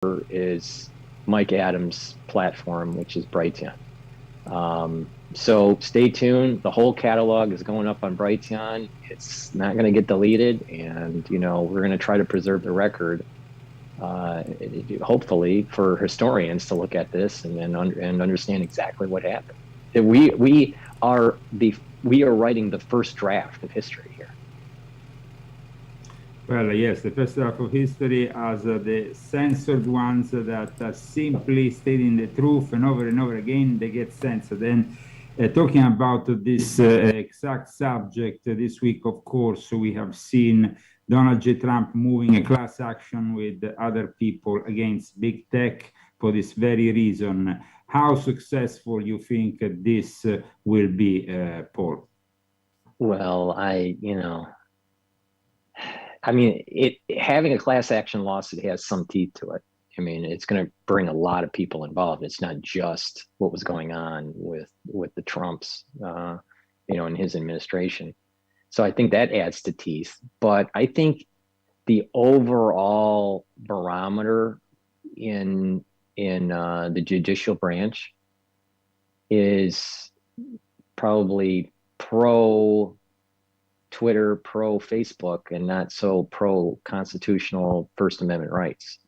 is Mike Adams' platform, which is Brighteon. So stay tuned. The whole catalog is going up on Brighteon. It's not going to get deleted, and we're going to try to preserve the record. Hopefully, for historians to look at this and understand exactly what happened. We are writing the first draft of history here. Well, yes, the first draft of history as the censored ones that are simply stating the truth and over again, they get censored. And talking about this exact subject, this week, of course, we have seen Donald J. Trump moving a class action with other people against big tech for this very reason. How successful you think this will be, Paul? Well, having a class action lawsuit has some teeth to it. I mean, it's going to bring a lot of people involved. It's not just what was going on with the Trumps, in his administration. So I think that adds to teeth. But I think the overall barometer in the judicial branch is probably pro Twitter, pro Facebook, and not so pro constitutional First Amendment rights.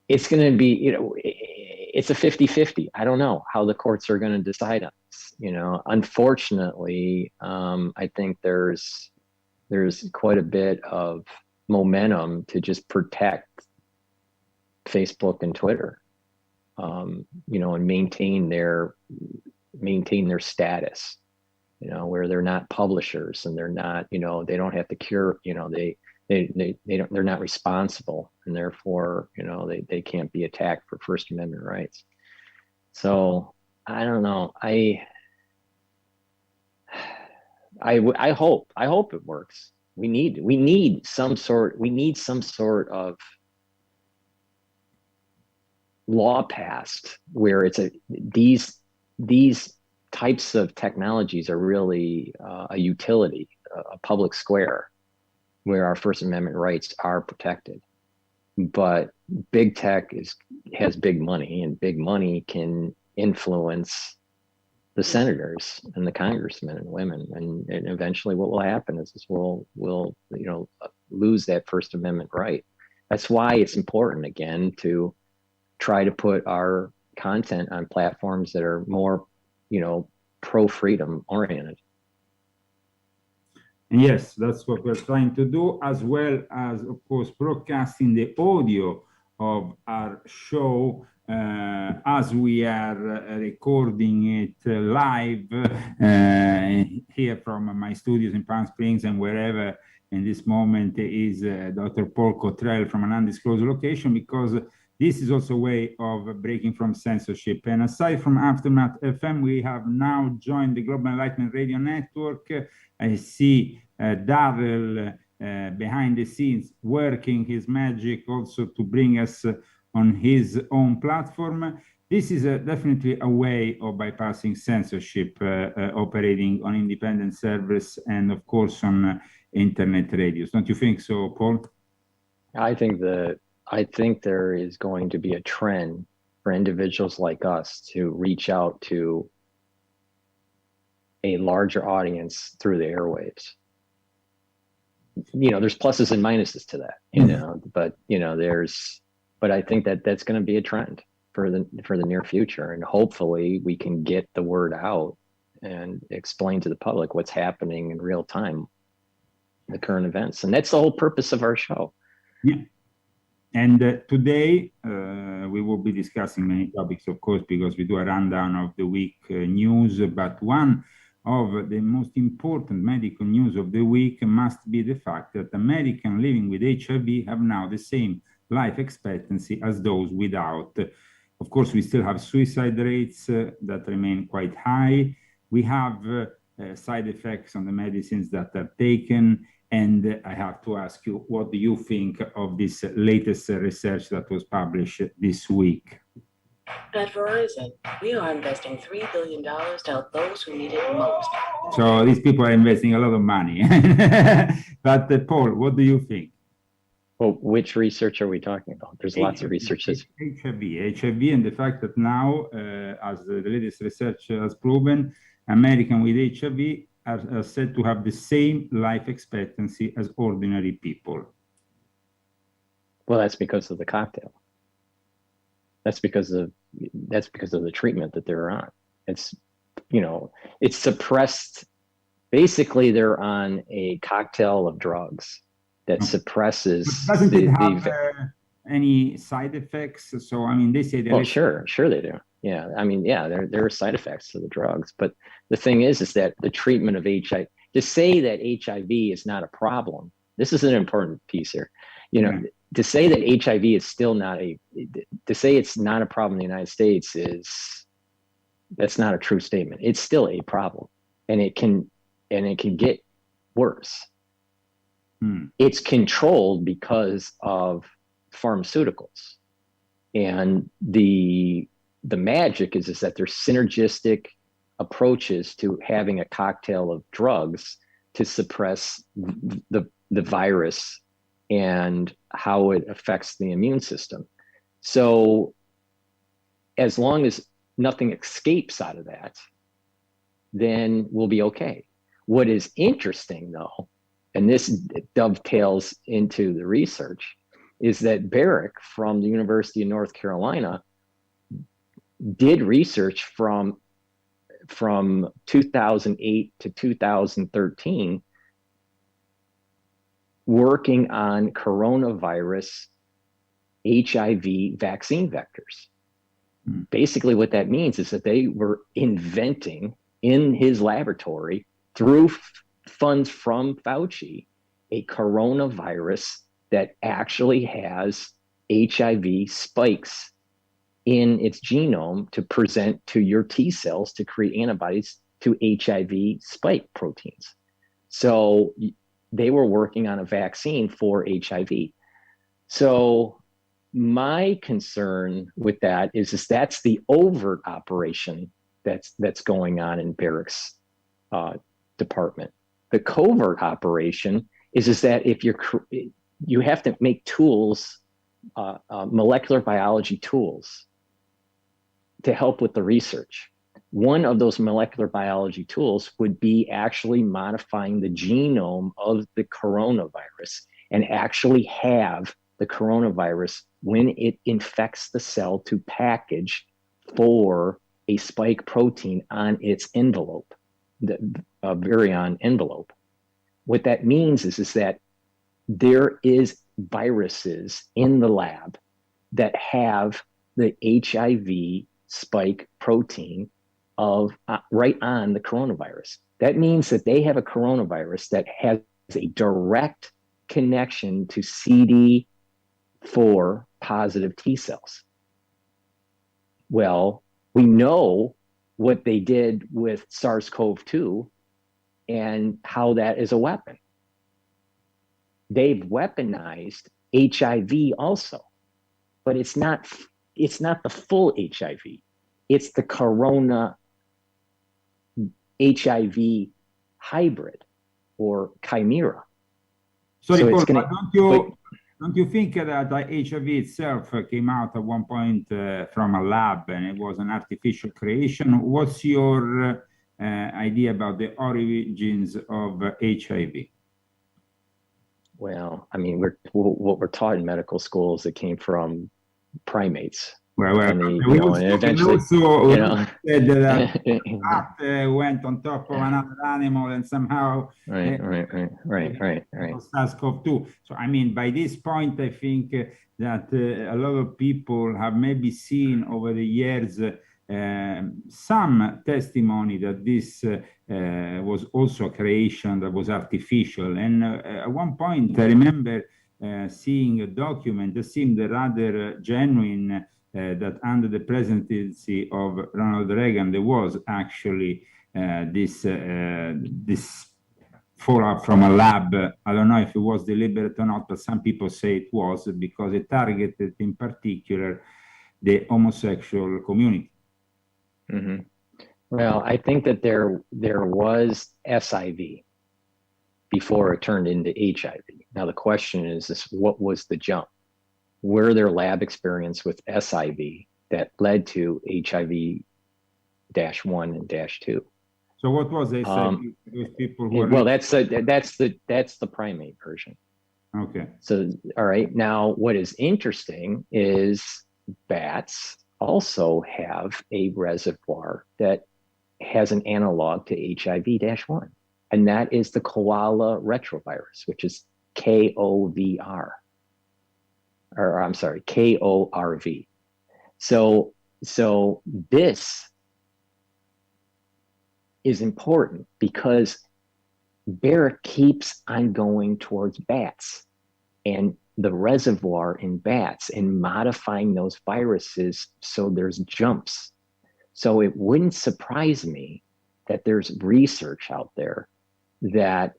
It's going to be, it's a 50-50. I don't know how the courts are going to decide on this. Unfortunately, I think there's quite a bit of momentum to just protect Facebook and Twitter, and maintain their status. Where they're not publishers and they're not, they don't have to cure, they're not responsible, and therefore, they can't be attacked for First Amendment rights. So I don't know. I hope it works. We need some sort of law passed where it's these types of technologies are really a utility, a public square where our First Amendment rights are protected. But big tech has big money, and big money can influence the senators and the congressmen and women. And eventually what will happen is we'll lose that First Amendment right. That's why it's important, again, to try to put our content on platforms that are more pro-freedom oriented. Yes, that's what we're trying to do, as well as, of course, broadcasting the audio of our show as we are recording it live here from my studios in Palm Springs and wherever in this moment is Dr. Paul Cottrell from an undisclosed location, because this is also a way of breaking from censorship. And aside from Aftermath FM, we have now joined the Global Enlightenment Radio Network. I see Darrell behind the scenes working his magic also to bring us on his own platform. This is definitely a way of bypassing censorship, operating on independent servers and, of course, on internet radios. Don't you think so, Paul? I think there is going to be a trend for individuals like us to reach out to a larger audience through the airwaves. There's pluses and minuses to that, but I think that's going to be a trend for the near future. And hopefully we can get the word out and explain to the public what's happening in real time, the current events. And that's the whole purpose of our show. Yeah. And today we will be discussing many topics, of course, because we do a rundown of the week news. But one of the most important medical news of the week must be the fact that Americans living with HIV have now the same life expectancy as those without. Of course, we still have suicide rates that remain quite high. We have side effects on the medicines that are taken. And I have to ask you, what do you think of this latest research that was published this week? At Verizon, we are investing $3 billion to help those who need it most. So these people are investing a lot of money. But Paul, what do you think? Well, which research are we talking about? There's lots of research. HIV, and the fact that now, as the latest research has proven, Americans with HIV are said to have the same life expectancy as ordinary people. Well, that's because of the cocktail. That's because of the treatment that they're on. It's, it's suppressed. Basically, they're on a cocktail of drugs that suppresses. But doesn't it have any side effects? So, I mean, they say that. Well, sure they do. Yeah, I mean, yeah, there are side effects to the drugs. But the thing is that the treatment of HIV, to say that HIV is not a problem, this is an important piece here. To say that HIV is still to say it's not a problem in the United States that's not a true statement. It's still a problem, and it can get worse. It's controlled because of pharmaceuticals, and the magic is that there's synergistic approaches to having a cocktail of drugs to suppress the virus and how it affects the immune system. So as long as nothing escapes out of that, then we'll be okay. What is interesting, though, and this dovetails into the research, is that Barrick from the University of North Carolina did research from 2008 to 2013 working on coronavirus HIV vaccine vectors. Basically, what that means is that they were inventing in his laboratory through funds from Fauci a coronavirus that actually has HIV spikes in its genome to present to your T cells to create antibodies to HIV spike proteins. So they were working on a vaccine for HIV. So my concern with that is that's the overt operation that's going on in Barrick's department. The covert operation is that if you have to make tools, molecular biology tools, to help with the research. One of those molecular biology tools would be actually modifying the genome of the coronavirus and actually have the coronavirus, when it infects the cell, to package for a spike protein on its envelope, the virion envelope. What that means is that there is viruses in the lab that have the HIV spike protein of right on the coronavirus. That means that they have a coronavirus that has a direct connection to CD4 positive T cells. Well, we know what they did with SARS-CoV-2 and how that is a weapon. They've weaponized HIV also, but it's not the full HIV. It's the corona HIV hybrid or chimera. Sorry, Paul, don't you think that HIV itself came out at one point from a lab and it was an artificial creation? What's your idea about the origins of HIV? Well, I mean, what we're taught in medical school is it came from primates. Well, eventually, said that rat went on top of another animal and somehow right. SARS-CoV-2. So, I mean, by this point, I think that a lot of people have maybe seen over the years some testimony that this was also a creation that was artificial. And at one point, I remember seeing a document that seemed rather genuine, that under the presidency of Ronald Reagan, there was actually this fallout from a lab. I don't know if it was deliberate or not, but some people say it was, because it targeted in particular the homosexual community. Mm-hmm. Well, I think that there was SIV, before it turned into HIV. Now, the question is what was the jump? Were there lab experience with SIV that led to HIV-1 and -2? So what was SIV? Those people who well, that's the primate version. Okay. So, all right. Now, what is interesting is bats also have a reservoir that has an analog to HIV-1, and that is the koala retrovirus, which is KOVR, or I'm sorry, KORV. So this is important because Barrick keeps on going towards bats and the reservoir in bats and modifying those viruses so there's jumps. So it wouldn't surprise me that there's research out there that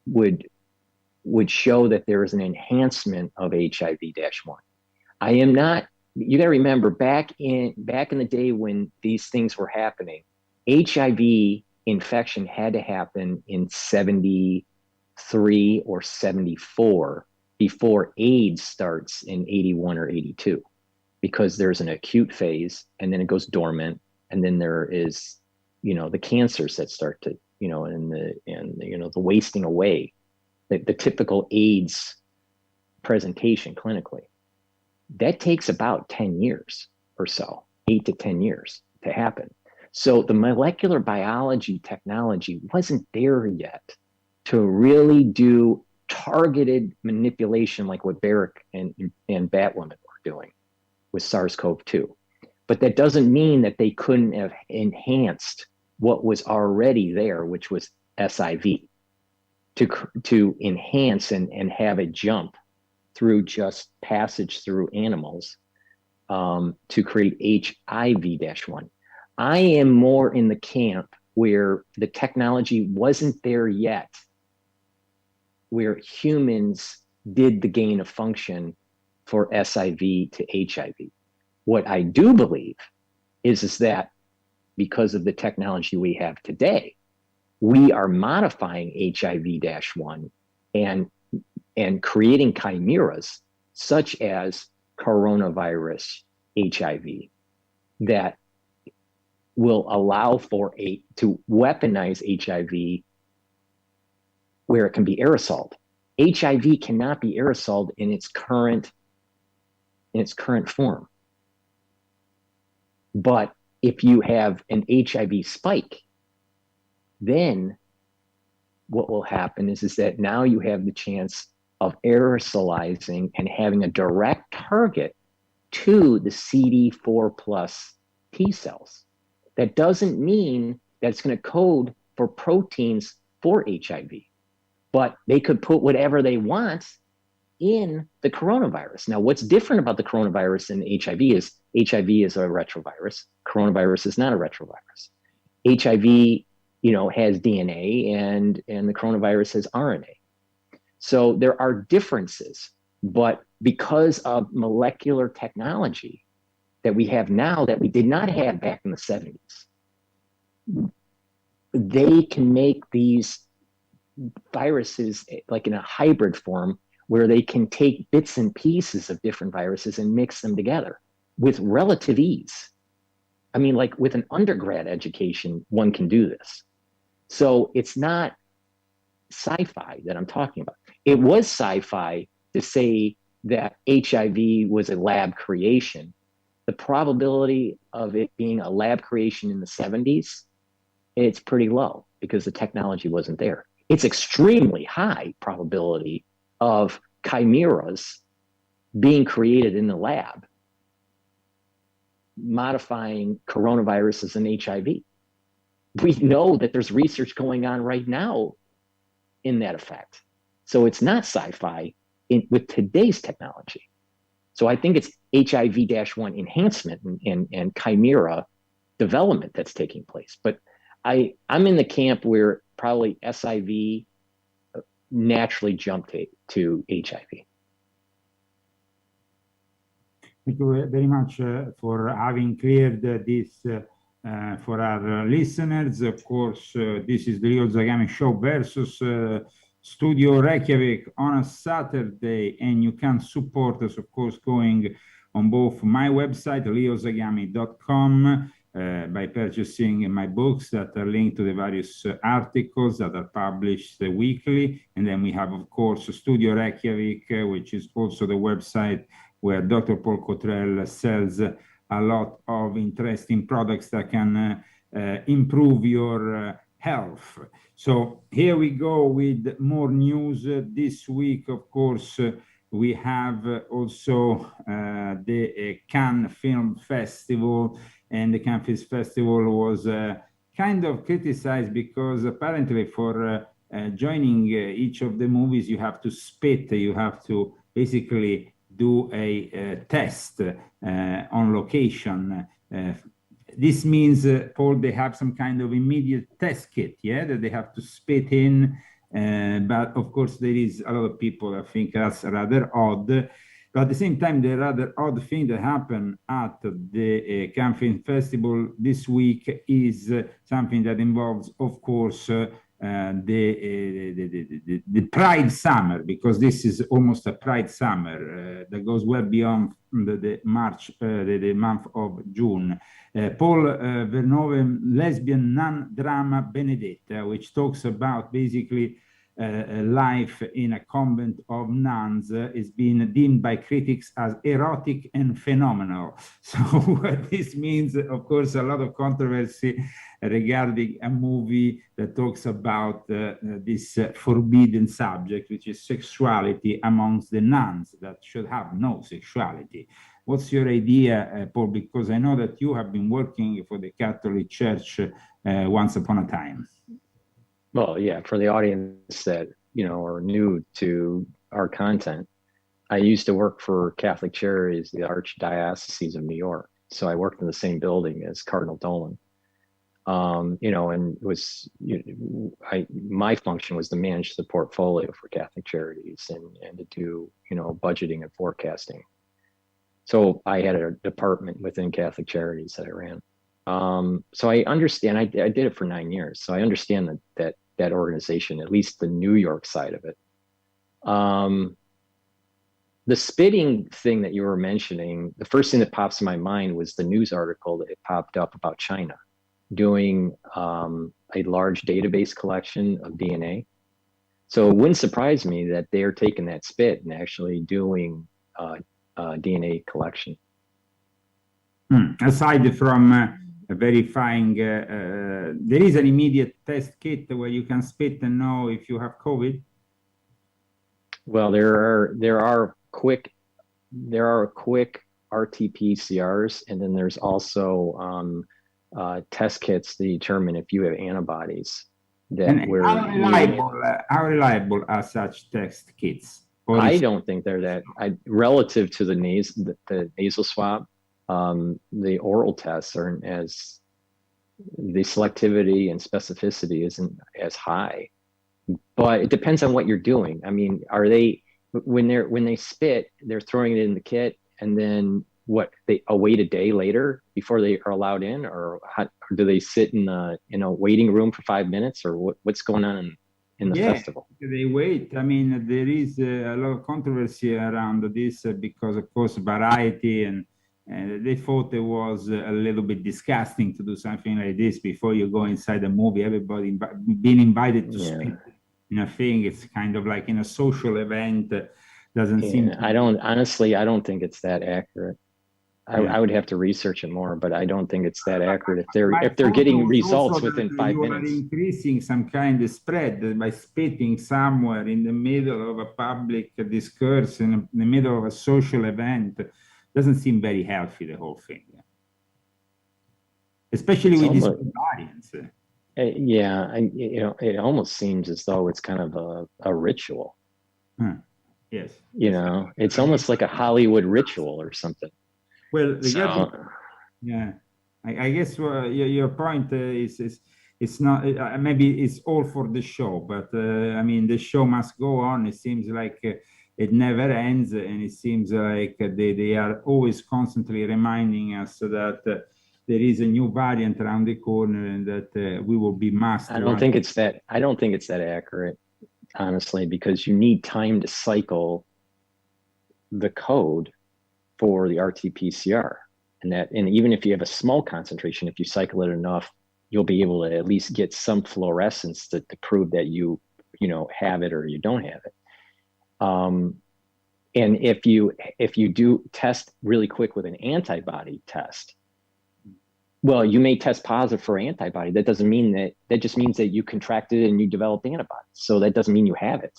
would show that there is an enhancement of HIV-1. I am not. You got to remember back in the day when these things were happening, HIV infection had to happen in 73 or 74 before AIDS starts in 81 or 82, because there's an acute phase and then it goes dormant, and then there is, the cancers that start to, and the wasting away, the typical AIDS presentation clinically. That takes about 10 years or so, 8 to 10 years to happen. So the molecular biology technology wasn't there yet to really do targeted manipulation like what Barrick and Batwoman were doing with SARS-CoV-2. But that doesn't mean that they couldn't have enhanced what was already there, which was SIV, to enhance and have a jump through just passage through animals to create HIV-1. I am more in the camp where the technology wasn't there yet, where humans did the gain of function for SIV to HIV. What I do believe is that because of the technology we have today, we are modifying HIV-1 and creating chimeras such as coronavirus HIV that will allow to weaponize HIV where it can be aerosoled. HIV cannot be aerosoled in its current form. But if you have an HIV spike, then what will happen is that now you have the chance of aerosolizing and having a direct target to the CD4 plus T cells. That doesn't mean that it's going to code for proteins for HIV, but they could put whatever they want in the coronavirus. Now, what's different about the coronavirus and HIV is a retrovirus. Coronavirus is not a retrovirus. HIV, has DNA and the coronavirus has RNA. So there are differences, but because of molecular technology that we have now that we did not have back in the 70s, they can make these viruses like in a hybrid form where they can take bits and pieces of different viruses and mix them together with relative ease. I mean, like with an undergrad education, one can do this. So it's not sci-fi that I'm talking about. It was sci-fi to say that HIV was a lab creation. The probability of it being a lab creation in the 70s, it's pretty low because the technology wasn't there. It's extremely high probability of chimeras being created in the lab, modifying coronaviruses and HIV. We know that there's research going on right now in that effect. So it's not sci-fi with today's technology. So I think it's HIV-1 enhancement and chimera development that's taking place. But I'm in the camp where probably SIV naturally jumped to HIV. Thank you very much for having cleared this For our listeners, of course, this is the Leo Zagami Show versus Studio Reykjavik on a Saturday, and you can support us, of course, going on both my website, leozagami.com, by purchasing my books that are linked to the various articles that are published weekly. And then we have, of course, Studio Reykjavik, which is also the website where Dr. Paul Cottrell sells a lot of interesting products that can improve your health. So here we go with more news. This week, of course, we have also the Cannes Film Festival, and the Cannes Film Festival was kind of criticized because apparently for joining each of the movies, you have to spit, you have to basically do a test on location. This means, Paul, they have some kind of immediate test kit, yeah, that they have to spit in. But of course, there is a lot of people that think that's rather odd. But at the same time, the rather odd thing that happened at the Cannes Film Festival this week is something that involves, of course, the Pride Summer, because this is almost a Pride Summer that goes well beyond the March, the month of June. Paul Verhoeven lesbian nun drama Benedetta, which talks about basically life in a convent of nuns, is being deemed by critics as erotic and phenomenal. So what this means, of course, a lot of controversy regarding a movie that talks about this forbidden subject, which is sexuality amongst the nuns that should have no sexuality. What's your idea, Paul? Because I know that you have been working for the Catholic Church once upon a time. Well, yeah, for the audience that, are new to our content, I used to work for Catholic Charities, the Archdiocese of New York. So I worked in the same building as Cardinal Dolan. And my function was to manage the portfolio for Catholic Charities and to do, budgeting and forecasting. So I had a department within Catholic Charities that I ran. So I understand, I did it for 9 years. So I understand that organization, at least the New York side of it. The spitting thing that you were mentioning, the first thing that pops in my mind was the news article that popped up about China doing a large database collection of DNA. So it wouldn't surprise me that they're taking that spit and actually doing DNA collection. Aside from verifying, there is an immediate test kit where you can spit and know if you have COVID. Well, there are quick RT-PCRs, and then there's also test kits to determine if you have antibodies. How reliable are such test kits? I don't think they're that. Relative to the nasal swab, the oral tests aren't as, the selectivity and specificity isn't as high. But it depends on what you're doing. I mean, are they, when they spit, they're throwing it in the kit, and then they wait a day later before they are allowed in, or do they sit in a waiting room for 5 minutes, or what's going on in the festival? They wait. I mean, there is a lot of controversy around this because, of course, variety, and they thought it was a little bit disgusting to do something like this before you go inside a movie. Everybody being invited to speak in a thing. It's kind of like in a social event. Doesn't seem. I don't think it's that accurate. I would have to research it more, but I don't think it's that accurate. If they're getting results within 5 minutes. You are increasing some kind of spread by spitting somewhere in the middle of a public discourse, in the middle of a social event. Doesn't seem very healthy, the whole thing. Especially with this audience. It almost seems as though it's kind of a ritual. Yes. It's almost like a Hollywood ritual or something. Well, I guess your point is it's not, maybe it's all for the show, but I mean, the show must go on. It seems like it never ends, and it seems like they are always constantly reminding us that there is a new variant around the corner and that we will be masked. I don't think it's that accurate, honestly, because you need time to cycle the code for the RT-PCR. And even if you have a small concentration, if you cycle it enough, you'll be able to at least get some fluorescence to prove that you have it or you don't have it. And if you do test really quick with an antibody test, well, you may test positive for antibody. That doesn't mean that just means that you contracted it and you developed antibodies. So that doesn't mean you have it.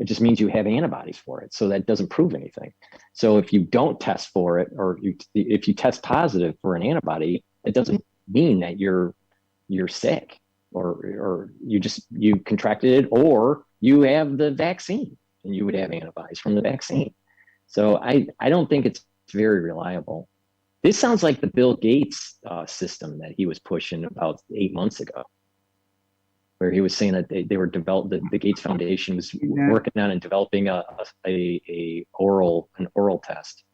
It just means you have antibodies for it. So that doesn't prove anything. So if you don't test for it, or if you test positive for an antibody, it doesn't mean that you're sick or you contracted it, or you have the vaccine and you would have antibodies from the vaccine. So I don't think it's very reliable. This sounds like the Bill Gates system that he was pushing about 8 months ago, where he was saying that they were the Gates Foundation was working on and developing an oral test.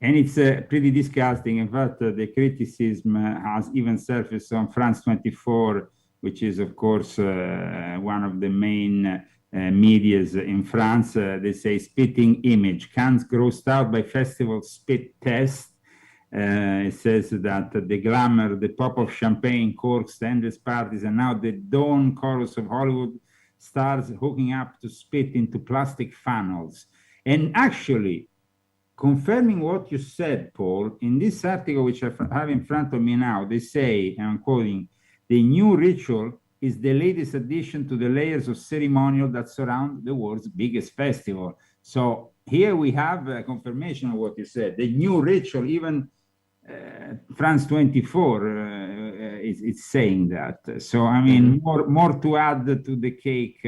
And it's pretty disgusting. In fact, the criticism has even surfaced on France 24, which is, of course, one of the main medias in France. They say spitting image, cans grossed out by festival spit test. It says that the glamour, the pop of champagne, corks, the endless parties, and now the dawn chorus of Hollywood stars hooking up to spit into plastic funnels. And actually, confirming what you said, Paul, in this article, which I have in front of me now, they say, and I'm quoting, the new ritual is the latest addition to the layers of ceremonial that surround the world's biggest festival. So here we have a confirmation of what you said. The new ritual, even France 24 is saying that. So, I mean, more to add to the cake.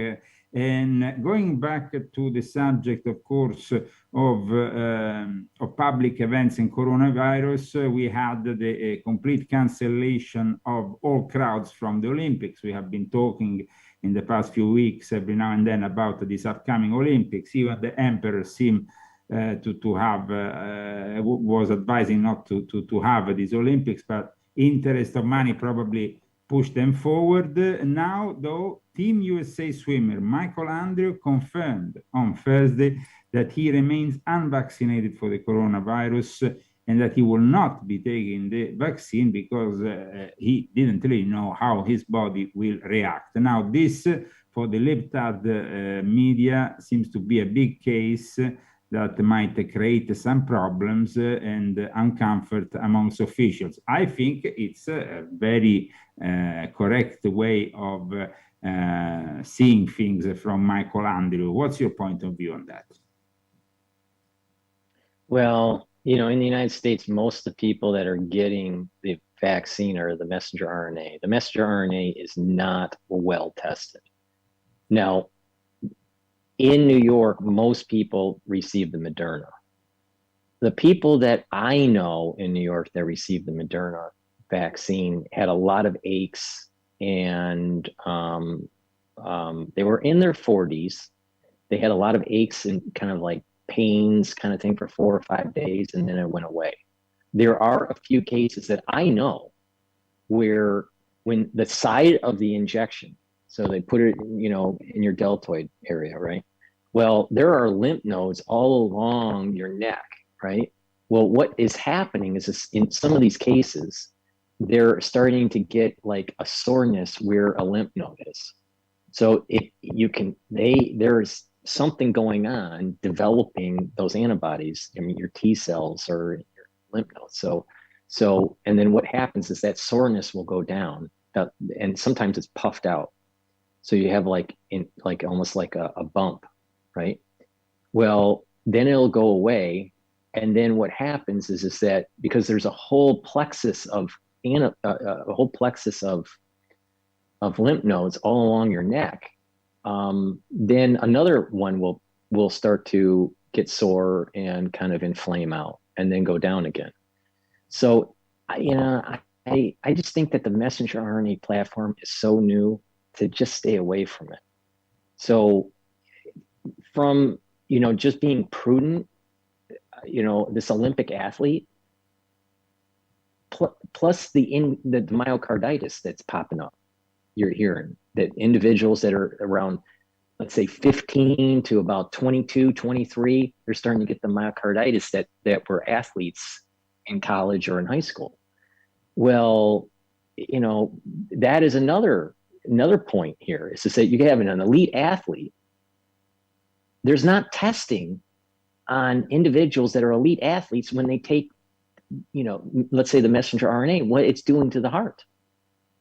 And going back to the subject, of course, of public events and coronavirus, we had the complete cancellation of all crowds from the Olympics. We have been talking in the past few weeks, every now and then, about this upcoming Olympics. Even the emperor seemed to have, was advising not to have these Olympics, but interest of money probably pushed them forward. Now, though, Team USA swimmer Michael Andrew confirmed on Thursday that he remains unvaccinated for the coronavirus and that he will not be taking the vaccine because he didn't really know how his body will react. Now, this, for the libtard media, seems to be a big case that might create some problems and uncomfort amongst officials. I think it's a very correct way of seeing things from Michael Andrew. What's your point of view on that? Well, in the United States, most of the people that are getting the vaccine are the messenger RNA. The messenger RNA is not well tested. Now, in New York, most people receive the Moderna. The people that I know in New York that received the Moderna vaccine had a lot of aches, and they were in their 40s. They had a lot of aches and kind of like pains kind of thing for 4 or 5 days, and then it went away. There are a few cases that I know where when the site of the injection, so they put it, in your deltoid area, right? Well, there are lymph nodes all along your neck, right? Well, what is happening is in some of these cases, they're starting to get like a soreness where a lymph node is. So there's something going on developing those antibodies. I mean, your T cells or your lymph nodes. So, and then what happens is that soreness will go down, and sometimes it's puffed out. So you have almost like a bump, right? Well, then it'll go away. And then what happens is that because there's a whole plexus of lymph nodes all along your neck, then another one will start to get sore and kind of inflame out and then go down again. So, I just think that the messenger RNA platform is so new to just stay away from it. So from, just being prudent, this Olympic athlete, plus the myocarditis that's popping up. You're hearing that individuals that are around, let's say 15 to about 22, 23, they're starting to get the myocarditis that were athletes in college or in high school. Well, you know, that is another point here, is to say you have an elite athlete. There's not testing on individuals that are elite athletes when they take, you know, let's say the messenger RNA, what it's doing to the heart.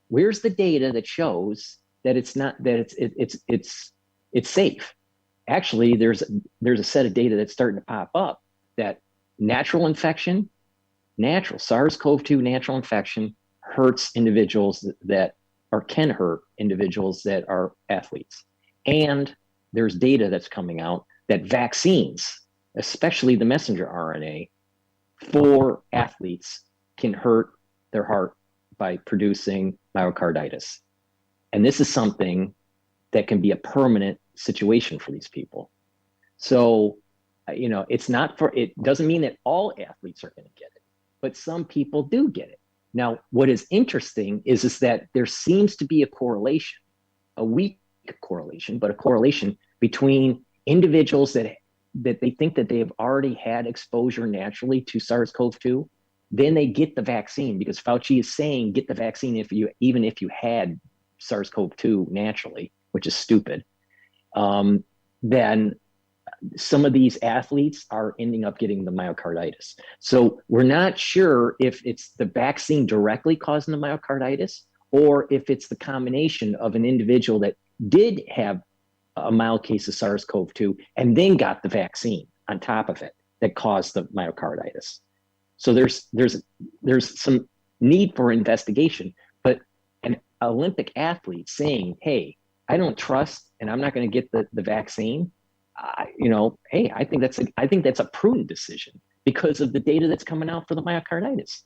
Where's the data that shows that it's not, that it's safe? Actually, there's a set of data that's starting to pop up that natural infection, natural SARS-CoV-2 natural infection hurts individuals that or can hurt individuals that are athletes. And there's data that's coming out that vaccines, especially the messenger RNA for athletes, can hurt their heart by producing myocarditis. And this is something that can be a permanent situation for these people. So, you know, it doesn't mean that all athletes are going to get it, but some people do get it. Now, what is interesting is that there seems to be a correlation, a weak correlation, but a correlation between individuals that they think that they have already had exposure naturally to SARS-CoV-2, then they get the vaccine, because Fauci is saying get the vaccine even if you had SARS-CoV-2 naturally, which is stupid. Then some of these athletes are ending up getting the myocarditis. So we're not sure if it's the vaccine directly causing the myocarditis, or if it's the combination of an individual that did have a mild case of SARS-CoV-2 and then got the vaccine on top of it that caused the myocarditis. So there's some need for investigation, but an Olympic athlete saying, hey, I don't trust and I'm not going to get the vaccine, you know, hey, I think that's a prudent decision because of the data that's coming out for the myocarditis.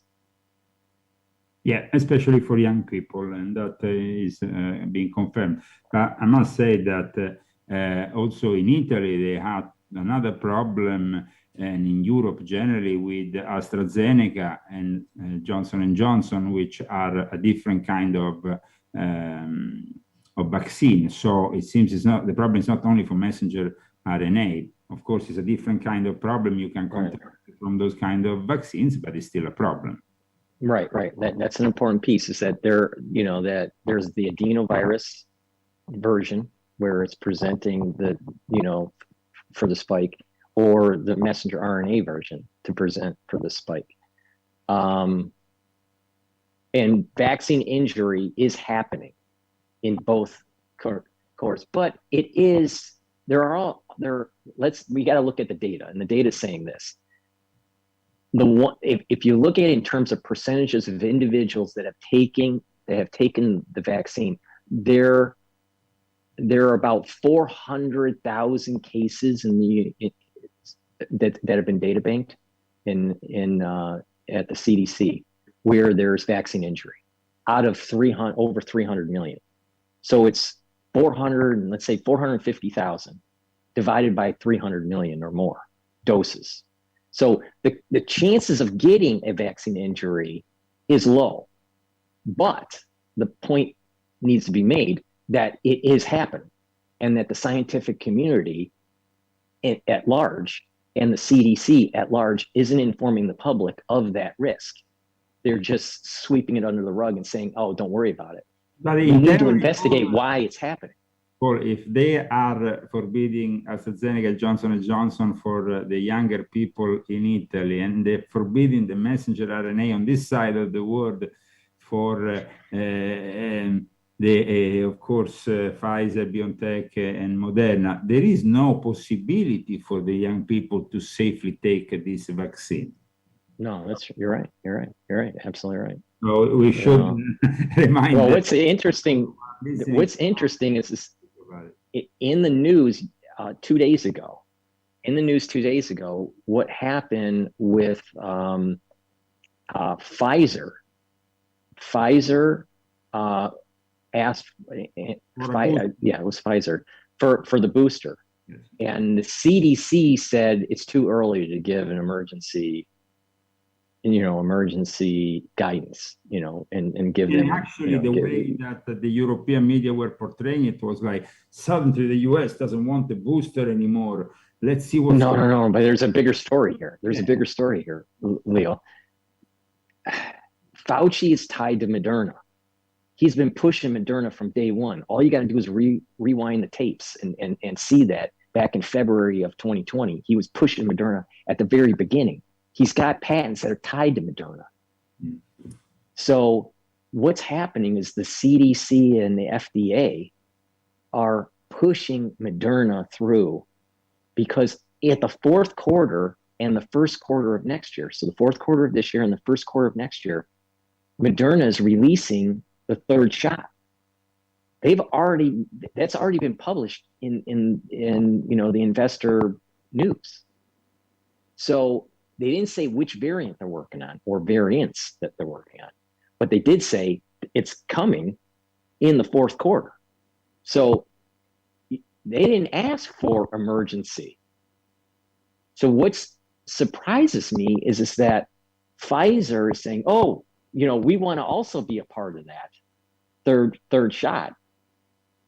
Yeah, especially for young people, and that is being confirmed. But I must say that also in Italy, they had another problem, and in Europe generally, with AstraZeneca and Johnson & Johnson, which are a different kind of vaccine. So it seems the problem is not only for messenger RNA. Of course, it's a different kind of problem you can contract from those kind of vaccines, but it's still a problem. Right. That's an important piece, is that that there's the adenovirus version where it's presenting for the spike, or the messenger RNA version to present for the spike. And vaccine injury is happening in both cohorts, but we got to look at the data, and the data is saying this. If you look at it in terms of percentages of individuals that have taken the vaccine, there are about 400,000 cases that have been data banked at the CDC where there's vaccine injury out of over 300 million. So it's 450,000 divided by 300 million or more doses. So the chances of getting a vaccine injury is low, but the point needs to be made that it is happening, and that the scientific community at large and the CDC at large isn't informing the public of that risk. They're just sweeping it under the rug and saying, oh, don't worry about it. But we need to investigate why it's happening. Or if they are forbidding AstraZeneca, Johnson & Johnson for the younger people in Italy, and they're forbidding the messenger RNA on this side of the world for of course, Pfizer, BioNTech, and Moderna, there is no possibility for the young people to safely take this vaccine. No, you're right. Absolutely right. So we should remind. Well, what's interesting is in the news 2 days ago. What happened with Pfizer? Pfizer asked, it was Pfizer for the booster, yes. And the CDC said it's too early to give an emergency emergency guidance, and give them. Actually, the way that the European media were portraying it was like suddenly the US doesn't want the booster anymore. Let's see what's No. But there's a bigger story here. There's a bigger story here, Leo. Fauci is tied to Moderna. He's been pushing Moderna from day one. All you got to do is rewind the tapes and see that back in February of 2020, he was pushing Moderna at the very beginning. He's got patents that are tied to Moderna. So what's happening is the CDC and the FDA are pushing Moderna through, because at the fourth quarter and the first quarter of next year, so the fourth quarter of this year and the first quarter of next year, Moderna is releasing the third shot. That's already been published in the investor news. So they didn't say which variant they're working on or variants that they're working on, but they did say it's coming in the fourth quarter. So they didn't ask for emergency. So what surprises me is that Pfizer is saying, oh, we want to also be a part of that third shot.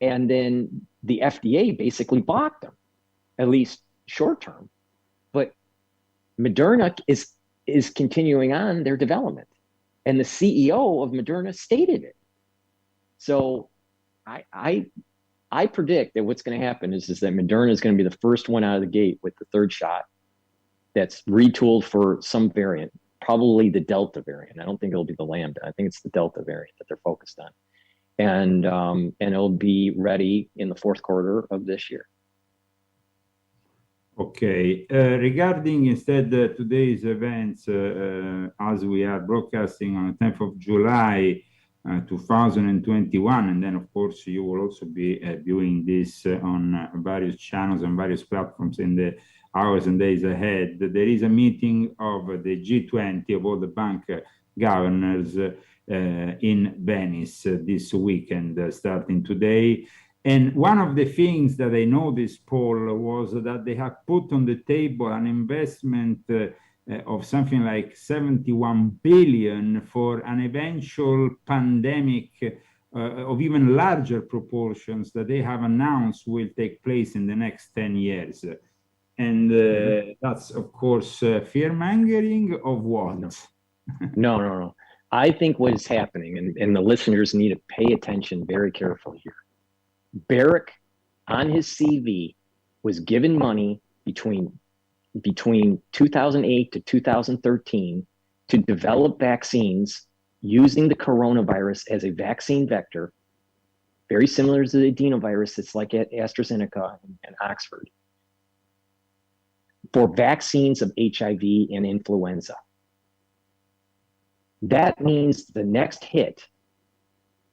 And then the FDA basically blocked them, at least short term. But Moderna is continuing on their development. And the CEO of Moderna stated it. So I predict that what's going to happen is that Moderna is going to be the first one out of the gate with the third shot that's retooled for some variant, probably the Delta variant. I don't think it'll be the Lambda. I think it's the Delta variant that they're focused on. And it'll be ready in the fourth quarter of this year. Okay. Regarding instead today's events, as we are broadcasting on the 10th of July, 2021, and then of course you will also be viewing this on various channels and various platforms in the hours and days ahead. There is a meeting of the G20 of all the bank governors in Venice this weekend, starting today. And one of the things that I noticed, Paul, was that they have put on the table an investment of something like 71 billion for an eventual pandemic of even larger proportions that they have announced will take place in the next 10 years. And that's, of course, fear-mongering of what? No. I think what is happening, and the listeners need to pay attention very carefully here. Barrick, on his CV, was given money between 2008 to 2013 to develop vaccines using the coronavirus as a vaccine vector, very similar to the adenovirus that's like at AstraZeneca and Oxford, for vaccines of HIV and influenza. That means the next hit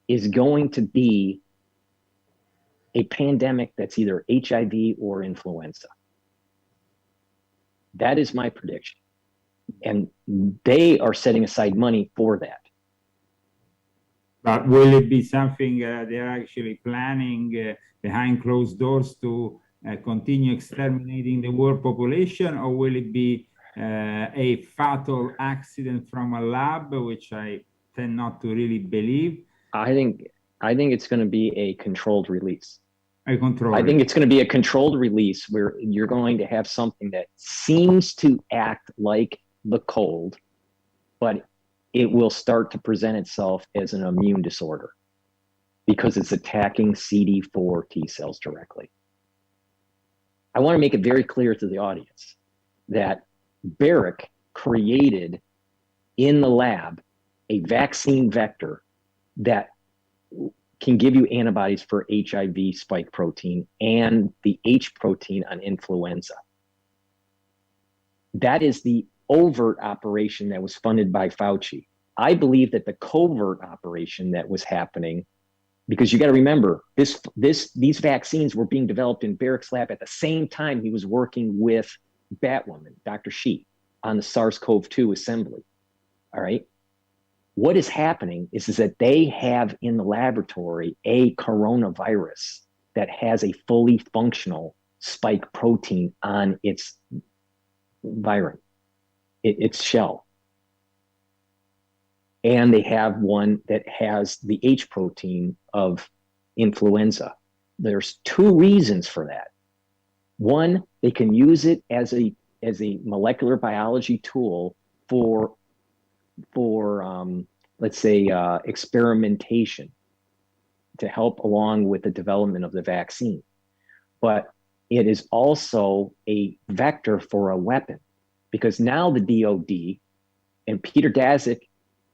is going to be a pandemic that's either HIV or influenza. That is my prediction. And they are setting aside money for that. But will it be something they're actually planning behind closed doors to continue exterminating the world population, or will it be a fatal accident from a lab, which I tend not to really believe? I think it's going to be a controlled release. I think it's going to be a controlled release where you're going to have something that seems to act like the cold, but it will start to present itself as an immune disorder because it's attacking CD4 T cells directly. I want to make it very clear to the audience that Barrick created in the lab a vaccine vector that can give you antibodies for HIV spike protein and the H protein on influenza. That is the overt operation that was funded by Fauci. I believe that the covert operation that was happening, because you got to remember, these vaccines were being developed in Barrick's lab at the same time he was working with Batwoman, Dr. Sheet, on the SARS-CoV-2 assembly. All right. What is happening is that they have in the laboratory a coronavirus that has a fully functional spike protein on its virus, its shell. and they have one that has the H protein of influenza. There's two reasons for that. One, they can use it as a molecular biology tool for let's say experimentation to help along with the development of the vaccine. But it is also a vector for a weapon, because now the DOD and Peter Daszak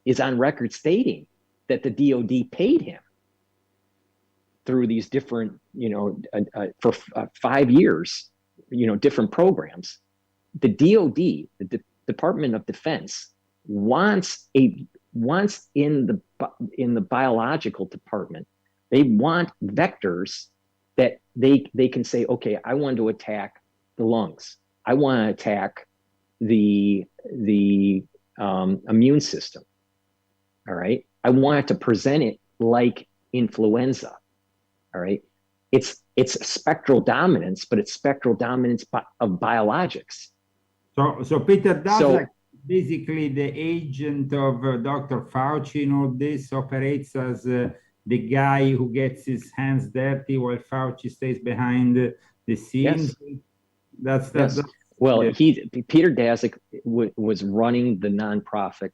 is on record stating that the DOD paid him through these different, for 5 years, different programs. The DOD, the Department of Defense, wants in the biological department, they want vectors that they can say, okay, I want to attack the lungs. I want to attack the immune system. All right. I want to present it like influenza. All right. It's spectral dominance, but it's spectral dominance of biologics. So Peter Daszak, basically the agent of Dr. Fauci in all this, operates as the guy who gets his hands dirty while Fauci stays behind the scenes. Yes. That's well, Peter Daszak was running the nonprofit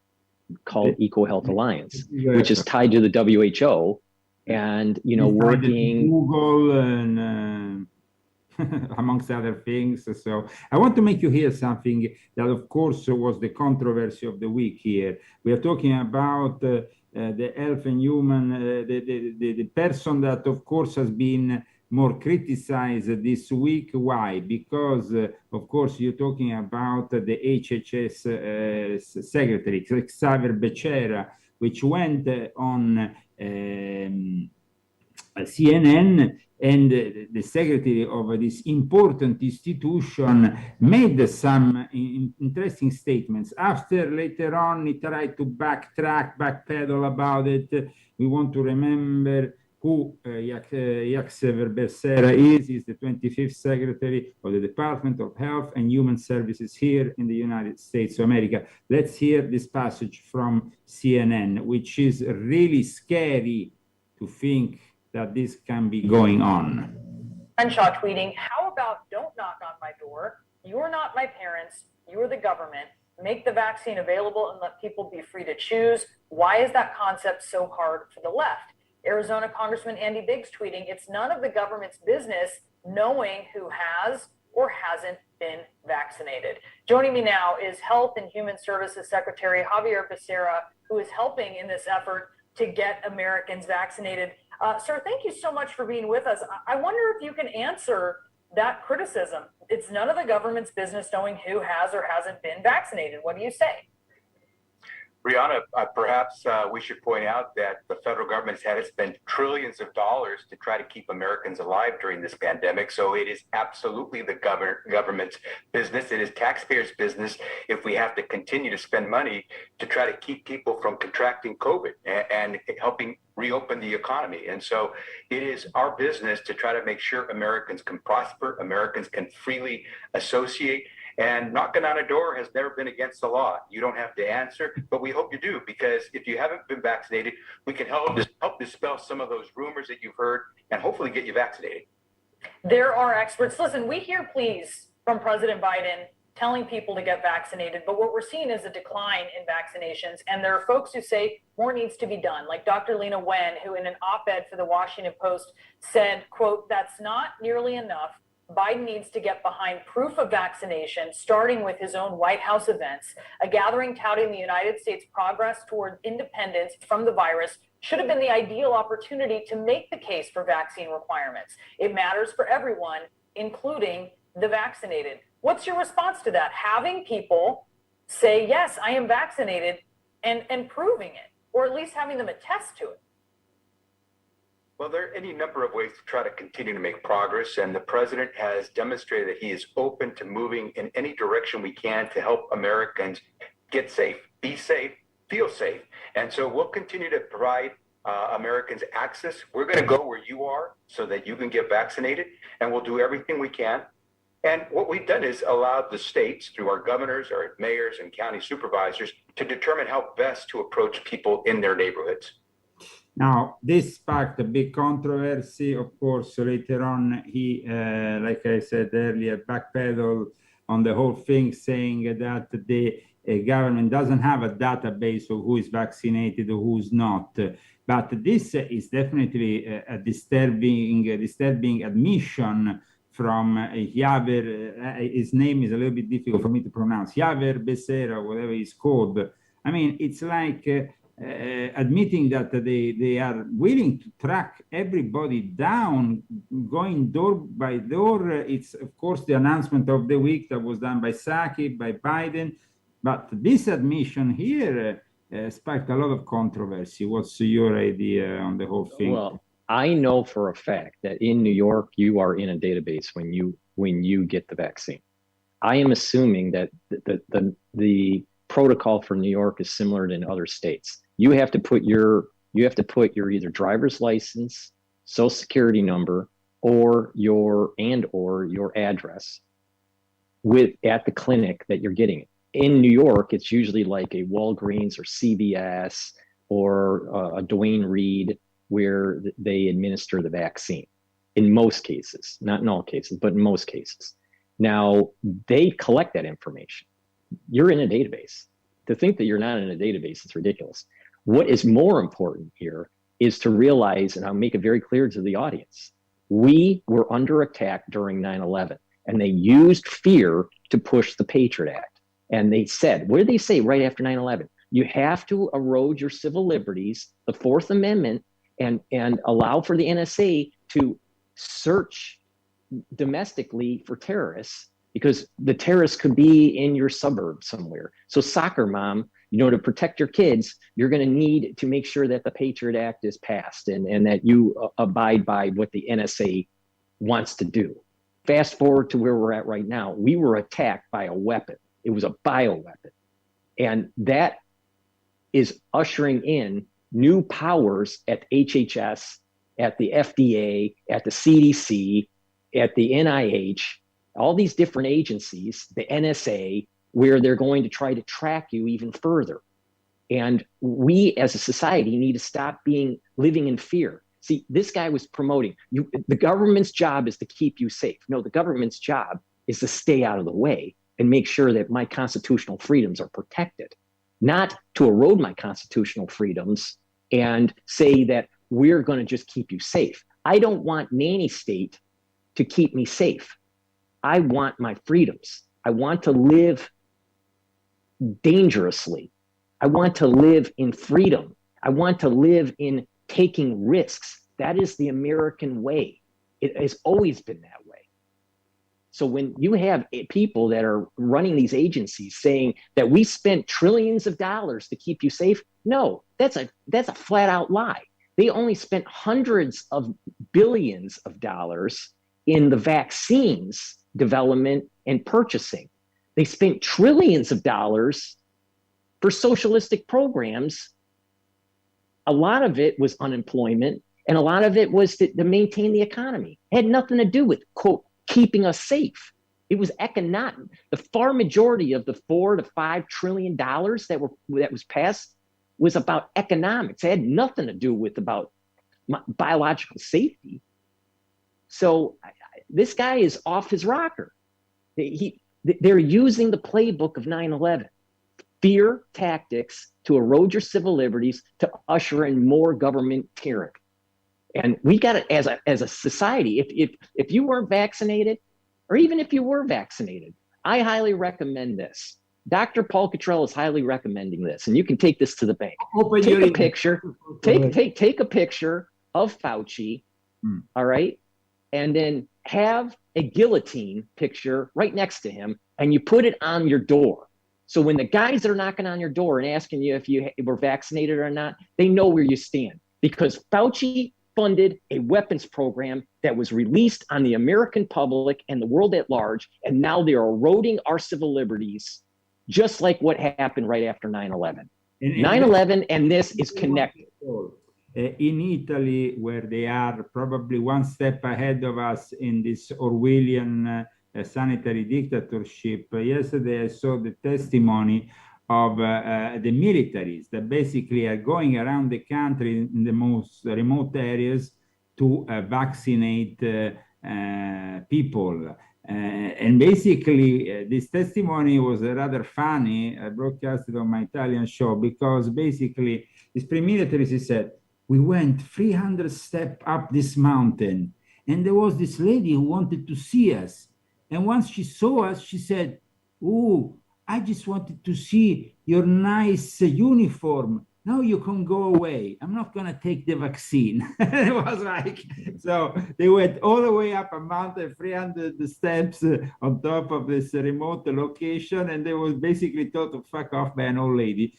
called EcoHealth Alliance, which is tied to the WHO, and working Google and amongst other things. So I want to make you hear something that, of course, was the controversy of the week here. We are talking about the health and human, the person that, of course, has been more criticized this week. Why? Because, of course, you're talking about the HHS secretary, Xavier Becerra, which went on CNN, and the secretary of this important institution made some interesting statements. After, later on, he tried to backpedal about it. We want to remember who Xavier Becerra is. He's the 25th secretary of the Department of Health and Human Services here in the United States of America. Let's hear this passage from CNN, which is really scary to think that this can be going on. Crenshaw tweeting, how about don't knock on my door? You're not my parents. You're the government. Make the vaccine available and let people be free to choose. Why is that concept so hard for the left? Arizona Congressman Andy Biggs tweeting, it's none of the government's business knowing who has or hasn't been vaccinated. Joining me now is Health and Human Services Secretary Xavier Becerra, who is helping in this effort to get Americans vaccinated. Sir, thank you so much for being with us. I wonder if you can answer that criticism. It's none of the government's business knowing who has or hasn't been vaccinated. What do you say? Brianna, perhaps we should point out that the federal government has had to spend trillions of dollars to try to keep Americans alive during this pandemic. So it is absolutely the government's business. It is taxpayers' business if we have to continue to spend money to try to keep people from contracting COVID and helping reopen the economy. And so it is our business to try to make sure Americans can prosper, Americans can freely associate. And knocking on a door has never been against the law. You don't have to answer, but we hope you do, because if you haven't been vaccinated, we can help dispel some of those rumors that you've heard and hopefully get you vaccinated. There are experts. Listen, we hear pleas from President Biden telling people to get vaccinated, but what we're seeing is a decline in vaccinations. And there are folks who say more needs to be done, like Dr. Lena Wen, who in an op-ed for the Washington Post said, quote, that's not nearly enough. Biden needs to get behind proof of vaccination, starting with his own White House events. A gathering touting the United States' progress toward independence from the virus should have been the ideal opportunity to make the case for vaccine requirements. It matters for everyone, including the vaccinated. What's your response to that? Having people say, yes, I am vaccinated, and proving it, or at least having them attest to it. Well, there are any number of ways to try to continue to make progress, and the president has demonstrated that he is open to moving in any direction we can to help Americans get safe, be safe, feel safe. And so we'll continue to provide Americans access. We're going to go where you are so that you can get vaccinated, and we'll do everything we can And what we've done is allowed the states, through our governors, our mayors, and county supervisors, to determine how best to approach people in their neighborhoods. Now, this sparked a big controversy. Of course, later on, he, like I said earlier, backpedaled on the whole thing, saying that the government doesn't have a database of who is vaccinated or who's not. But this is definitely a disturbing admission from Javier. His name is a little bit difficult for me to pronounce. Javier Becerra, whatever he's called. I mean, it's like admitting that they are willing to track everybody down, going door by door. It's, of course, the announcement of the week that was done by Psaki, by Biden. But this admission here sparked a lot of controversy. What's your idea on the whole thing? Well, I know for a fact that in New York, you are in a database when you get the vaccine. I am assuming that the protocol for New York is similar to in other states. You have to put your either driver's license, social security number, or your address at the clinic that you're getting it. In New York, it's usually like a Walgreens or CVS or a Duane Reade, where they administer the vaccine in most cases, not in all cases, but in most cases. Now, they collect that information. You're in a database. To think that you're not in a database is ridiculous. What is more important here is to realize, and I'll make it very clear to the audience, we were under attack during 9/11, and they used fear to push the Patriot Act. And they said, what did they say right after 9/11? You have to erode your civil liberties, the Fourth Amendment, and allow for the NSA to search domestically for terrorists, because the terrorists could be in your suburb somewhere. So soccer mom, to protect your kids, you're going to need to make sure that the Patriot Act is passed and that you abide by what the NSA wants to do. Fast forward to where we're at right now. We were attacked by a weapon. It was a bioweapon. And that is ushering in new powers at HHS, at the FDA, at the CDC, at the NIH, all these different agencies, the NSA, where they're going to try to track you even further. And we as a society need to stop living in fear. See, this guy was promoting, the government's job is to keep you safe. No, the government's job is to stay out of the way and make sure that my constitutional freedoms are protected, not to erode my constitutional freedoms and say that we're going to just keep you safe. I don't want nanny state to keep me safe. I want my freedoms. I want to live dangerously. I want to live in freedom. I want to live in taking risks. That is the American way. It has always been that way. So when you have people that are running these agencies saying that we spent trillions of dollars to keep you safe, no, that's a flat out lie. They only spent hundreds of billions of dollars in the vaccines development and purchasing. They spent trillions of dollars for socialistic programs. A lot of it was unemployment, and a lot of it was to maintain the economy. It had nothing to do with, quote, keeping us safe. It was economic. The far majority of the $4 to $5 trillion that was passed was about economics. It had nothing to do with about biological safety. So this guy is off his rocker. They're using the playbook of 9/11, fear tactics to erode your civil liberties, to usher in more government tyranny. And we got to, as a society, if you weren't vaccinated, or even if you were vaccinated, I highly recommend this. Dr. Paul Cottrell is highly recommending this, and you can take this to the bank. Take a picture. Take a picture of Fauci, all right, and then have a guillotine picture right next to him, and you put it on your door. So when the guys that are knocking on your door and asking you if you were vaccinated or not, they know where you stand, because Fauci funded a weapons program that was released on the American public and the world at large, and now they're eroding our civil liberties, just like what happened right after 9/11. 9/11 and this is connected. In Italy, where they are probably one step ahead of us in this Orwellian a sanitary dictatorship. Yesterday, I saw the testimony of the militaries that basically are going around the country in the most remote areas to vaccinate people. And basically, this testimony was rather funny. I broadcast it on my Italian show because basically, this pre-militaries, he said, we went 300 steps up this mountain, and there was this lady who wanted to see us. And once she saw us, she said, "Oh, I just wanted to see your nice uniform. Now you can go away. I'm not going to take the vaccine." It was like, so they went all the way up a mountain, 300 steps on top of this remote location, and they was basically told to fuck off by an old lady.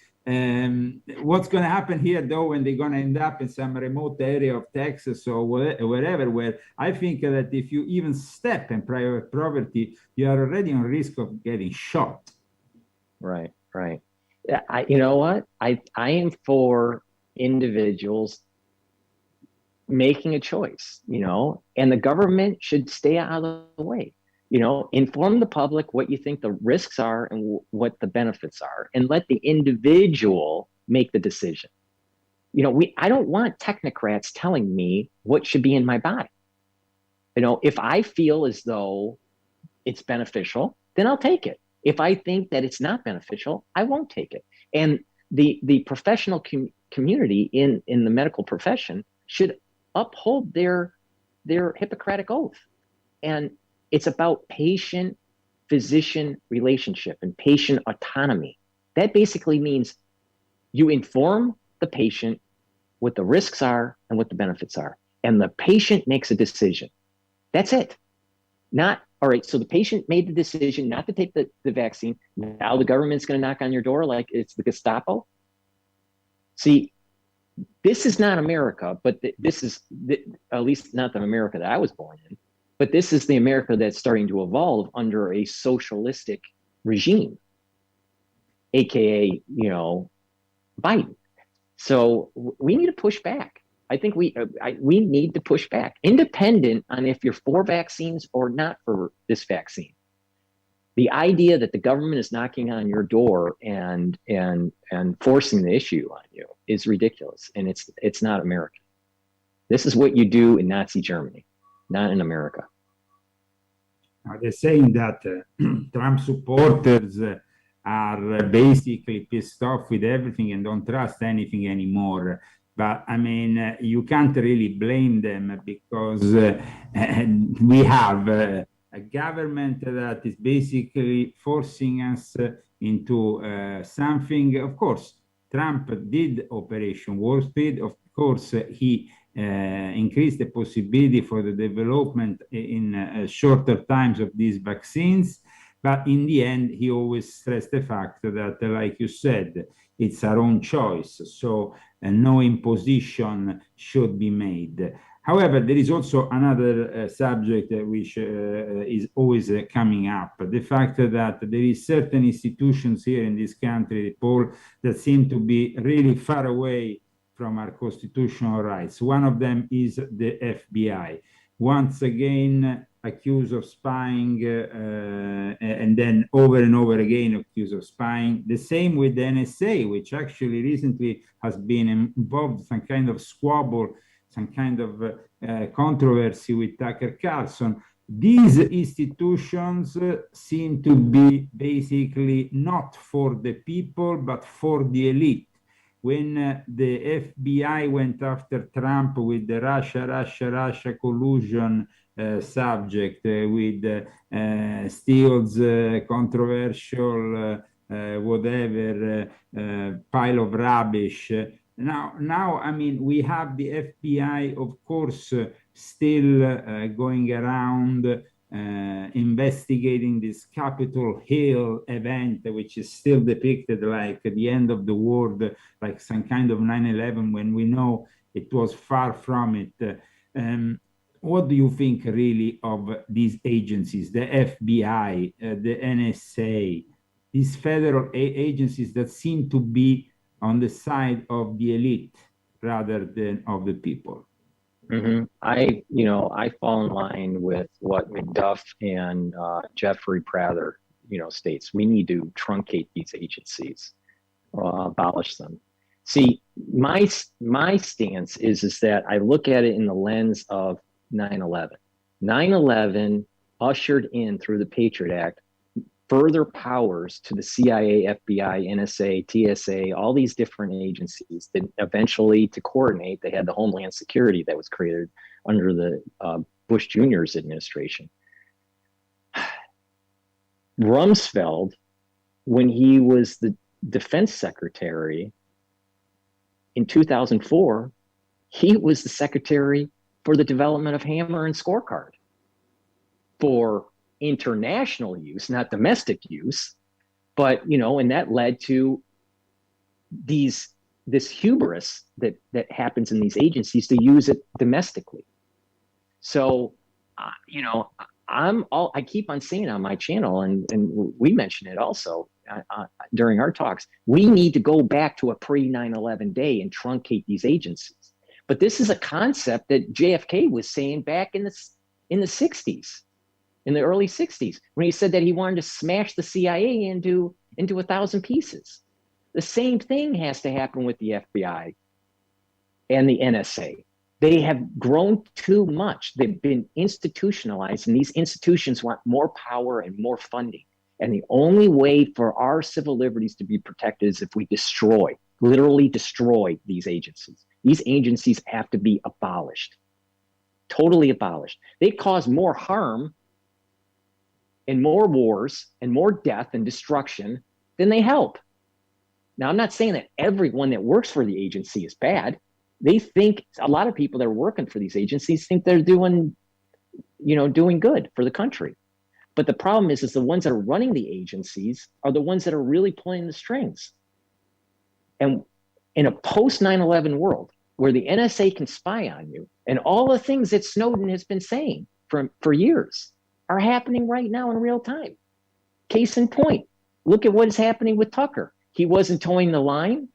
What's going to happen here, though, when they're going to end up in some remote area of Texas or wherever, where I think that if you even step in private property, you are already on risk of getting shot. Right, right. You know what? I am for individuals making a choice, and the government should stay out of the way. Inform the public what you think the risks are and what the benefits are, and let the individual make the decision. I don't want technocrats telling me what should be in my body. If I feel as though it's beneficial, then I'll take it. If I think that it's not beneficial, I won't take it. And the professional community in the medical profession should uphold their Hippocratic oath. And it's about patient-physician relationship and patient autonomy. That basically means you inform the patient what the risks are and what the benefits are. And the patient makes a decision. That's it. Not, all right, so the patient made the decision not to take the vaccine. Now the government's going to knock on your door like it's the Gestapo. See, this is not America, but this is, at least not the America that I was born in, but this is the America that's starting to evolve under a socialistic regime, AKA, Biden. So we need to push back. I think we need to push back, independent on if you're for vaccines or not for this vaccine. The idea that the government is knocking on your door and forcing the issue on you is ridiculous, and it's not American. This is what you do in Nazi Germany, not in America. They're saying that Trump supporters are basically pissed off with everything and don't trust anything anymore. But I mean, you can't really blame them because we have a government that is basically forcing us into something. Of course, Trump did Operation Warp Speed. Of course, he increased the possibility for the development in shorter times of these vaccines. But in the end, he always stressed the fact that, like you said, it's our own choice. So no imposition should be made. However, there is also another subject which is always coming up. The fact that there is certain institutions here in this country, Paul, that seem to be really far away from our constitutional rights. One of them is the FBI. Once again, accused of spying, and then over and over again accused of spying. The same with the NSA, which actually recently has been involved in some kind of squabble, some kind of controversy with Tucker Carlson. These institutions seem to be basically not for the people, but for the elite. When the FBI went after Trump with the Russia collusion subject, with Steele's controversial whatever pile of rubbish. Now, I mean, we have the FBI, of course, still going around investigating this Capitol Hill event, which is still depicted like at the end of the world, like some kind of 9/11, when we know it was far from it. What do you think really of these agencies, the FBI, the NSA, these federal agencies that seem to be on the side of the elite rather than of the people? I fall in line with what McDuff and Jeffrey Prather, states. We need to truncate these agencies, abolish them. See, my stance is that I look at it in the lens of 9/11. 9/11 ushered in through the Patriot Act further powers to the CIA, FBI, NSA, TSA, all these different agencies that eventually, to coordinate, they had the Homeland Security that was created under the Bush Jr.'s administration. Rumsfeld, when he was the defense secretary in 2004, he was the secretary for the development of Hammer and Scorecard for international use, not domestic use. But, and that led to this hubris that happens in these agencies to use it domestically. So, I keep on saying on my channel, and we mention it also during our talks, we need to go back to a pre-9/11 day and truncate these agencies. But this is a concept that JFK was saying back in the 60s, in the early 60s, when he said that he wanted to smash the CIA into 1,000 pieces. The same thing has to happen with the FBI and the NSA. They have grown too much. They've been institutionalized, and these institutions want more power and more funding. And the only way for our civil liberties to be protected is if we literally destroy these agencies. These agencies have to be abolished, totally abolished. They cause more harm and more wars and more death and destruction than they help. Now, I'm not saying that everyone that works for the agency is bad. They think, a lot of people that are working for these agencies think they're doing good for the country. But the problem is the ones that are running the agencies are the ones that are really pulling the strings. And in a post 9/11 world where the NSA can spy on you, and all the things that Snowden has been saying for years are happening right now in real time. Case in point, look at what is happening with Tucker. He wasn't towing the line,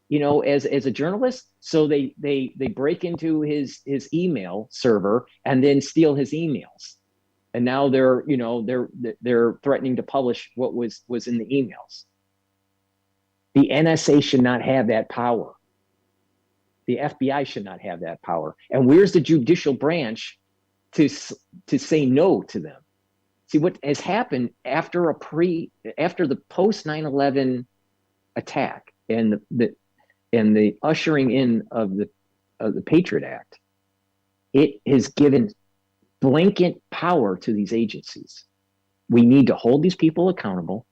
as a journalist. So they break into his email server and then steal his emails. And now they're threatening to publish what was in the emails. The NSA should not have that power. The FBI should not have that power. And where's the judicial branch to say no to them? See, what has happened after the post 9/11 attack and the ushering in of the Patriot Act, it has given blanket power to these agencies. We need to hold these people accountable,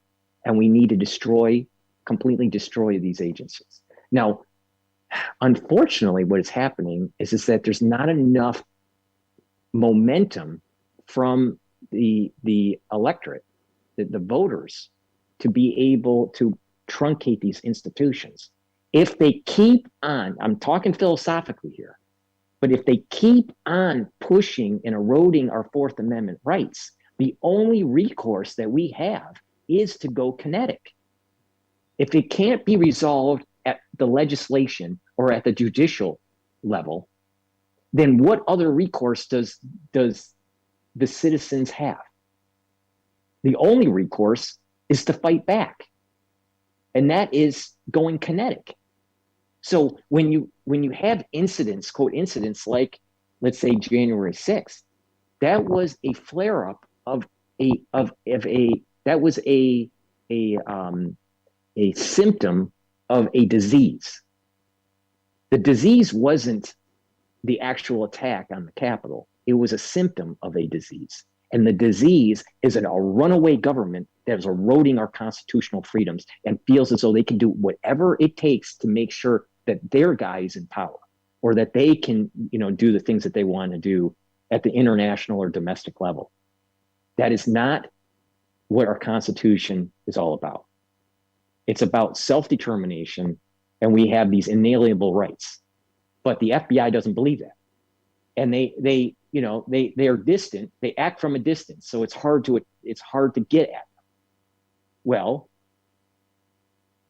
and we need to completely destroy these agencies. Now, unfortunately, what is happening is that there's not enough momentum from the electorate, the voters, to be able to truncate these institutions. If they keep on, I'm talking philosophically here, but if they keep on pushing and eroding our Fourth Amendment rights, the only recourse that we have is to go kinetic. If it can't be resolved at the legislation or at the judicial level, then what other recourse does the citizens have? The only recourse is to fight back, and that is going kinetic. So when you have incidents, quote incidents, like, let's say, January 6th, that was a flare up of a symptom of a disease. The disease wasn't the actual attack on the Capitol. It was a symptom of a disease. And the disease is a runaway government that is eroding our constitutional freedoms and feels as though they can do whatever it takes to make sure that their guy is in power, or that they can, do the things that they want to do at the international or domestic level. That is not what our Constitution is all about. It's about self-determination, and we have these inalienable rights. But the FBI doesn't believe that. And they are distant. They act from a distance. So it's hard to get at them. Well,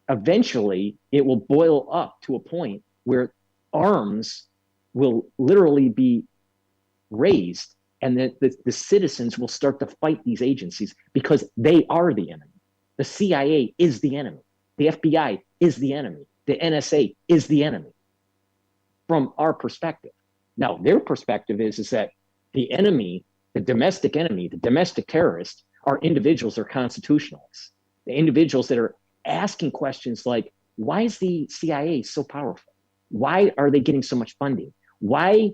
eventually it will boil up to a point where arms will literally be raised, and that the citizens will start to fight these agencies because they are the enemy. The CIA is the enemy. The FBI is the enemy. The NSA is the enemy from our perspective. Now, their perspective is that the enemy, the domestic terrorists are individuals or constitutionalists. The individuals that are asking questions like, why is the CIA so powerful? Why are they getting so much funding? Why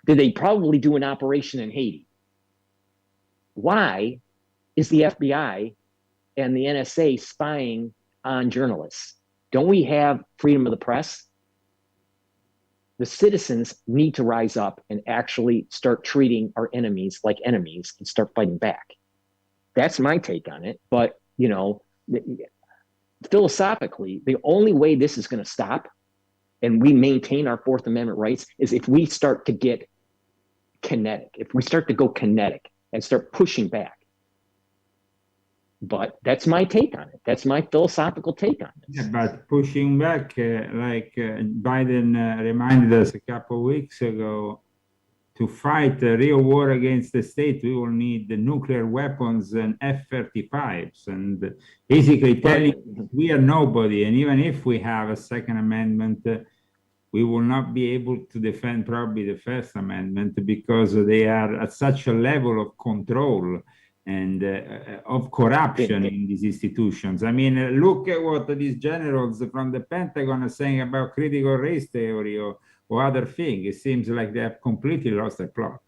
did they probably do an operation in Haiti? Why is the FBI and the NSA spying on journalists? Don't we have freedom of the press? The citizens need to rise up and actually start treating our enemies like enemies and start fighting back. That's my take on it. But, philosophically, the only way this is going to stop and we maintain our Fourth Amendment rights is if we start to get kinetic, if we start to go kinetic and start pushing back. But that's my take on it. That's my philosophical take on it. Yeah, but pushing back, Biden reminded us a couple of weeks ago, to fight a real war against the state, we will need the nuclear weapons and F-35s, and basically telling we are nobody. And even if we have a Second Amendment, we will not be able to defend probably the First Amendment because they are at such a level of control and of corruption in these institutions. I mean, look at what these generals from the Pentagon are saying about critical race theory or other thing. It seems like they have completely lost their plot.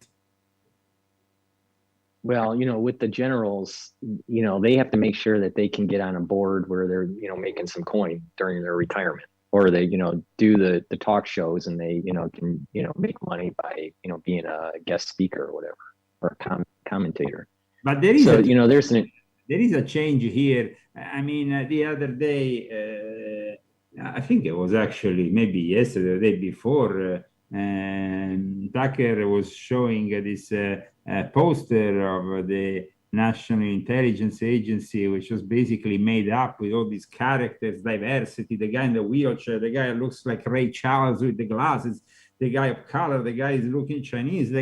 Well, with the generals, they have to make sure that they can get on a board where they're, making some coin during their retirement, or they, do the talk shows and they, can, make money by, being a guest speaker or whatever, or a commentator. But there is, there is a change here. I mean, the other day, I think it was actually maybe yesterday, the day before, Tucker was showing this poster of the National Intelligence Agency, which was basically made up with all these characters, diversity, the guy in the wheelchair, the guy who looks like Ray Charles with the glasses, the guy of color, the guy is looking Chinese.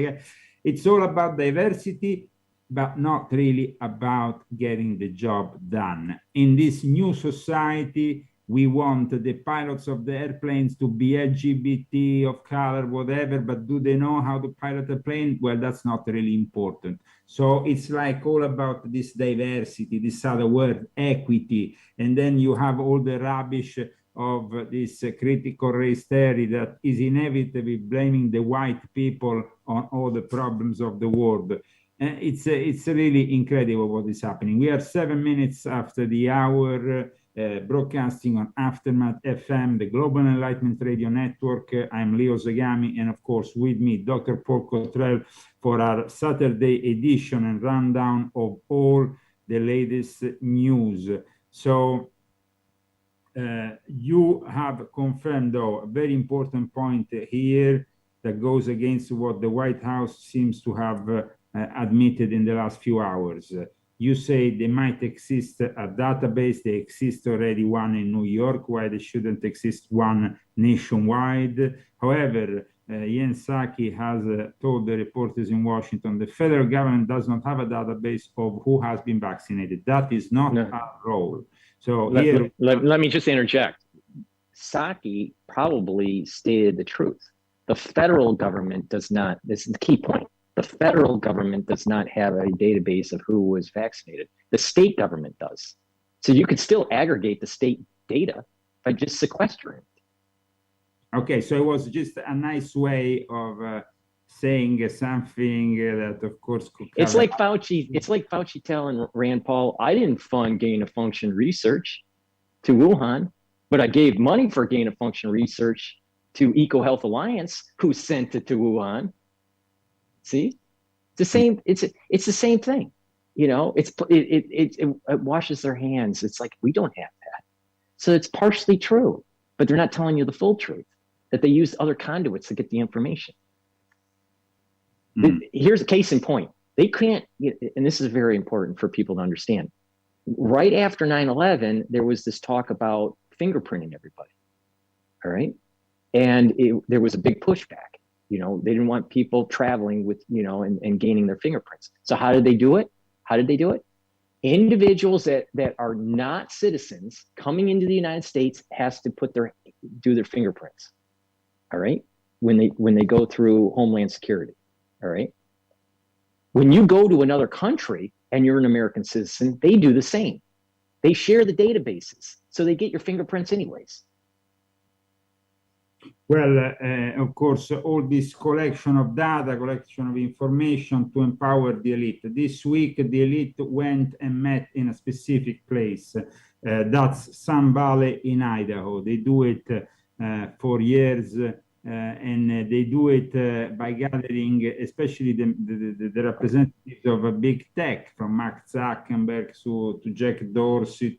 It's all about diversity, but not really about getting the job done. In this new society, we want the pilots of the airplanes to be LGBT, of color, whatever, but do they know how to pilot a plane? Well, that's not really important. So it's like all about this diversity, this other word, equity. And then you have all the rubbish of this critical race theory that is inevitably blaming the white people on all the problems of the world. It's really incredible what is happening. We are 7 minutes after the hour, broadcasting on Aftermath FM, the Global Enlightenment Radio Network. I'm Leo Zagami, and of course with me, Dr. Paul Cottrell, for our Saturday edition and rundown of all the latest news. So you have confirmed, though, a very important point here that goes against what the White House seems to have admitted in the last few hours. You say there might exist a database, there exists already one in New York, why there shouldn't exist one nationwide. However, Jen Psaki has told the reporters in Washington, the federal government does not have a database of who has been vaccinated. That is not our role. So let me just interject. Psaki probably stated the truth. The federal government does not, this is the key point. The federal government does not have a database of who was vaccinated. The state government does. So you could still aggregate the state data by just sequestering it. Okay, so it was just a nice way of saying something that, of course, could cover. It's like Fauci telling Rand Paul, I didn't fund gain-of-function research to Wuhan, but I gave money for gain-of-function research to EcoHealth Alliance, who sent it to Wuhan. See, it's the same. It's the same thing. It washes their hands. It's like, we don't have that. So it's partially true, but they're not telling you the full truth, that they used other conduits to get the information. Here's a case in point. They can't, and this is very important for people to understand. Right after 9/11, there was this talk about fingerprinting everybody. All right. And there was a big pushback. They didn't want people traveling with, and gaining their fingerprints. So how did they do it? Individuals that are not citizens coming into the United States has to do their fingerprints. All right. When they go through Homeland Security. All right. When you go to another country and you're an American citizen, they do the same. They share the databases. So they get your fingerprints anyways. Well, of course, all this collection of data, collection of information to empower the elite. This week, the elite went and met in a specific place. That's Sun Valley in Idaho. They do it for years, and they do it by gathering, especially the representatives of a big tech, from Mark Zuckerberg to Jack Dorsey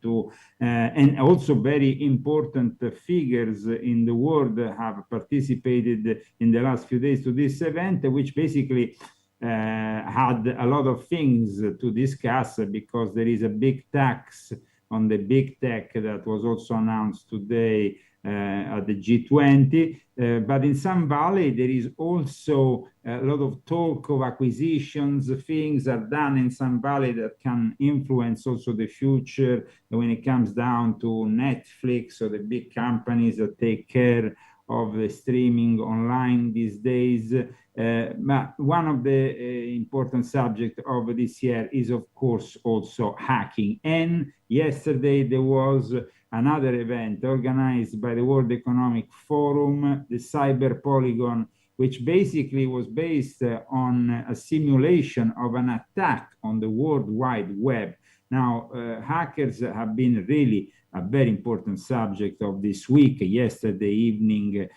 and also very important figures in the world have participated in the last few days to this event, which basically had a lot of things to discuss, because there is a big tax on the big tech that was also announced today at the G20. But in Sun Valley, there is also a lot of talk of acquisitions. Things are done in Sun Valley that can influence also the future when it comes down to Netflix or the big companies that take care of the streaming online these days. But one of the important subjects of this year is, of course, also hacking. And yesterday there was another event organized by the World Economic Forum, the Cyber Polygon, which basically was based on a simulation of an attack on the World Wide Web. Now, hackers have been really a very important subject of this week. Yesterday evening,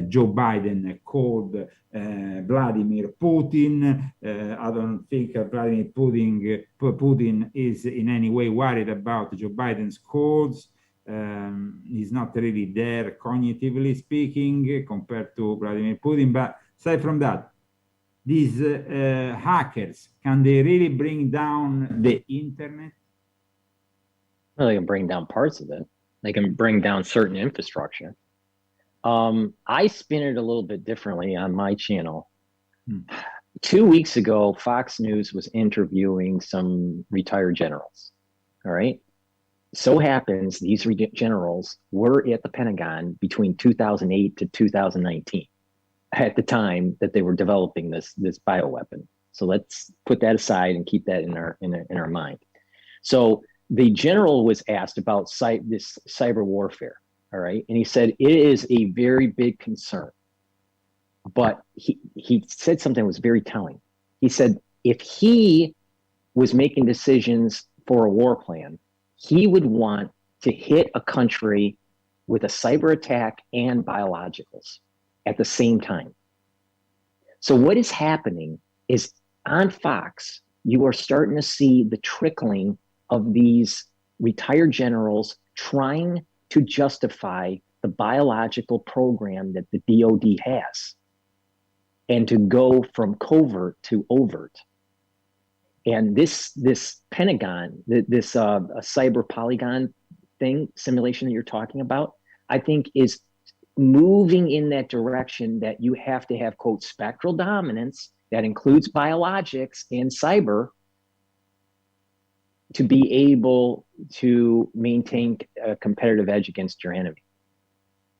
Joe Biden called Vladimir Putin. I don't think Vladimir Putin is in any way worried about Joe Biden's calls. He's not really there, cognitively speaking, compared to Vladimir Putin. But aside from that, these hackers, can they really bring down the internet? Well, they can bring down parts of it. They can bring down certain infrastructure. I spin it a little bit differently on my channel. 2 weeks ago, Fox News was interviewing some retired generals. All right. So happens these generals were at the Pentagon between 2008 to 2019 at the time that they were developing this bioweapon. So let's put that aside and keep that in our mind. So the general was asked about this cyber warfare. All right. And he said, it is a very big concern. But he said something that was very telling. He said, if he was making decisions for a war plan, he would want to hit a country with a cyber attack and biologicals at the same time. So what is happening is on Fox, you are starting to see the trickling of these retired generals trying to justify the biological program that the DoD has and to go from covert to overt. And this Pentagon, this cyber polygon simulation that you're talking about, I think is moving in that direction that you have to have, quote, spectral dominance that includes biologics and cyber to be able to maintain a competitive edge against your enemy.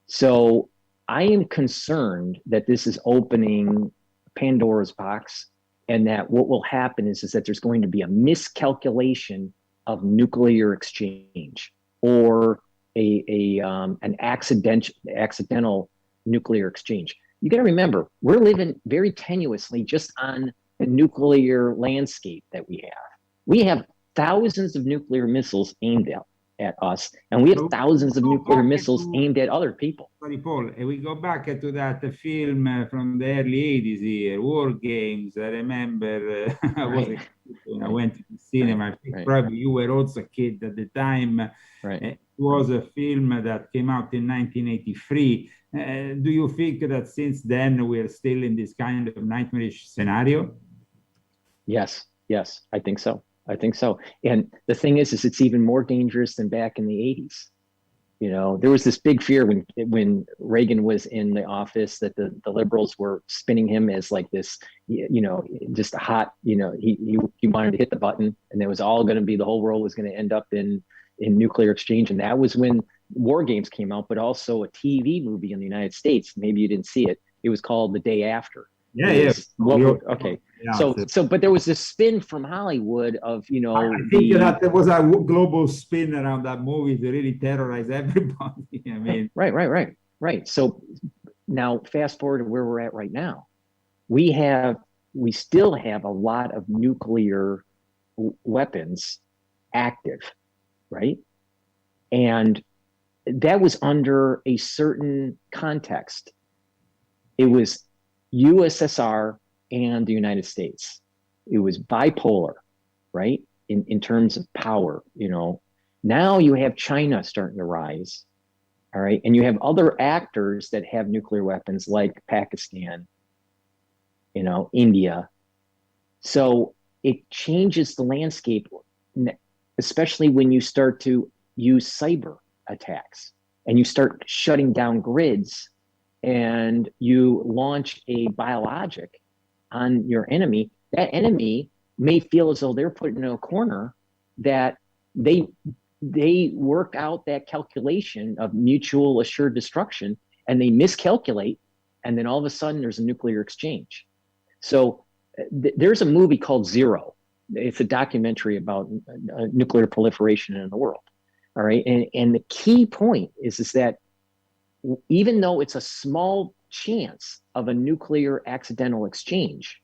So I am concerned that this is opening Pandora's box, and that what will happen is that there's going to be a miscalculation of nuclear exchange or an accidental nuclear exchange. You got to remember, we're living very tenuously just on the nuclear landscape that we have. We have thousands of nuclear missiles aimed at us, and we have thousands of nuclear missiles aimed at other people. Sorry, Paul, we go back to that film from the early 80s here, War Games. I remember I was a kid when I went to the cinema. I think probably you were also a kid at the time. It was a film that came out in 1983. Do you think that since then we are still in this kind of nightmarish scenario? Yes, I think so. And the thing is it's even more dangerous than back in the 80s. You know, there was this big fear when Reagan was in the office that the liberals were spinning him as like this, you know, just a hot, you know, he wanted to hit the button, and it was all going to be, the whole world was going to end up in nuclear exchange. And that was when War Games came out, but also a TV movie in the United States. Maybe you didn't see it. It was called The Day After. Yeah. Okay. Yeah, So, but there was this spin from Hollywood of, you know, I think that there was a global spin around that movie to really terrorize everybody. I mean, right. So now fast forward to where we're at right now. We still have a lot of nuclear weapons active, right? And that was under a certain context. It was USSR and the United States. It was bipolar, right? In terms of power, you know. Now you have China starting to rise, all right? And you have other actors that have nuclear weapons like Pakistan, you know, India. So it changes the landscape, especially when you start to use cyber attacks and you start shutting down grids and you launch a biologic on your enemy. That enemy may feel as though they're put in a corner, that they work out that calculation of mutual assured destruction, and they miscalculate, and then all of a sudden there's a nuclear exchange. So there's a movie called Zero. It's a documentary about nuclear proliferation in the world. All right. And the key point is that even though it's a small chance of a nuclear accidental exchange,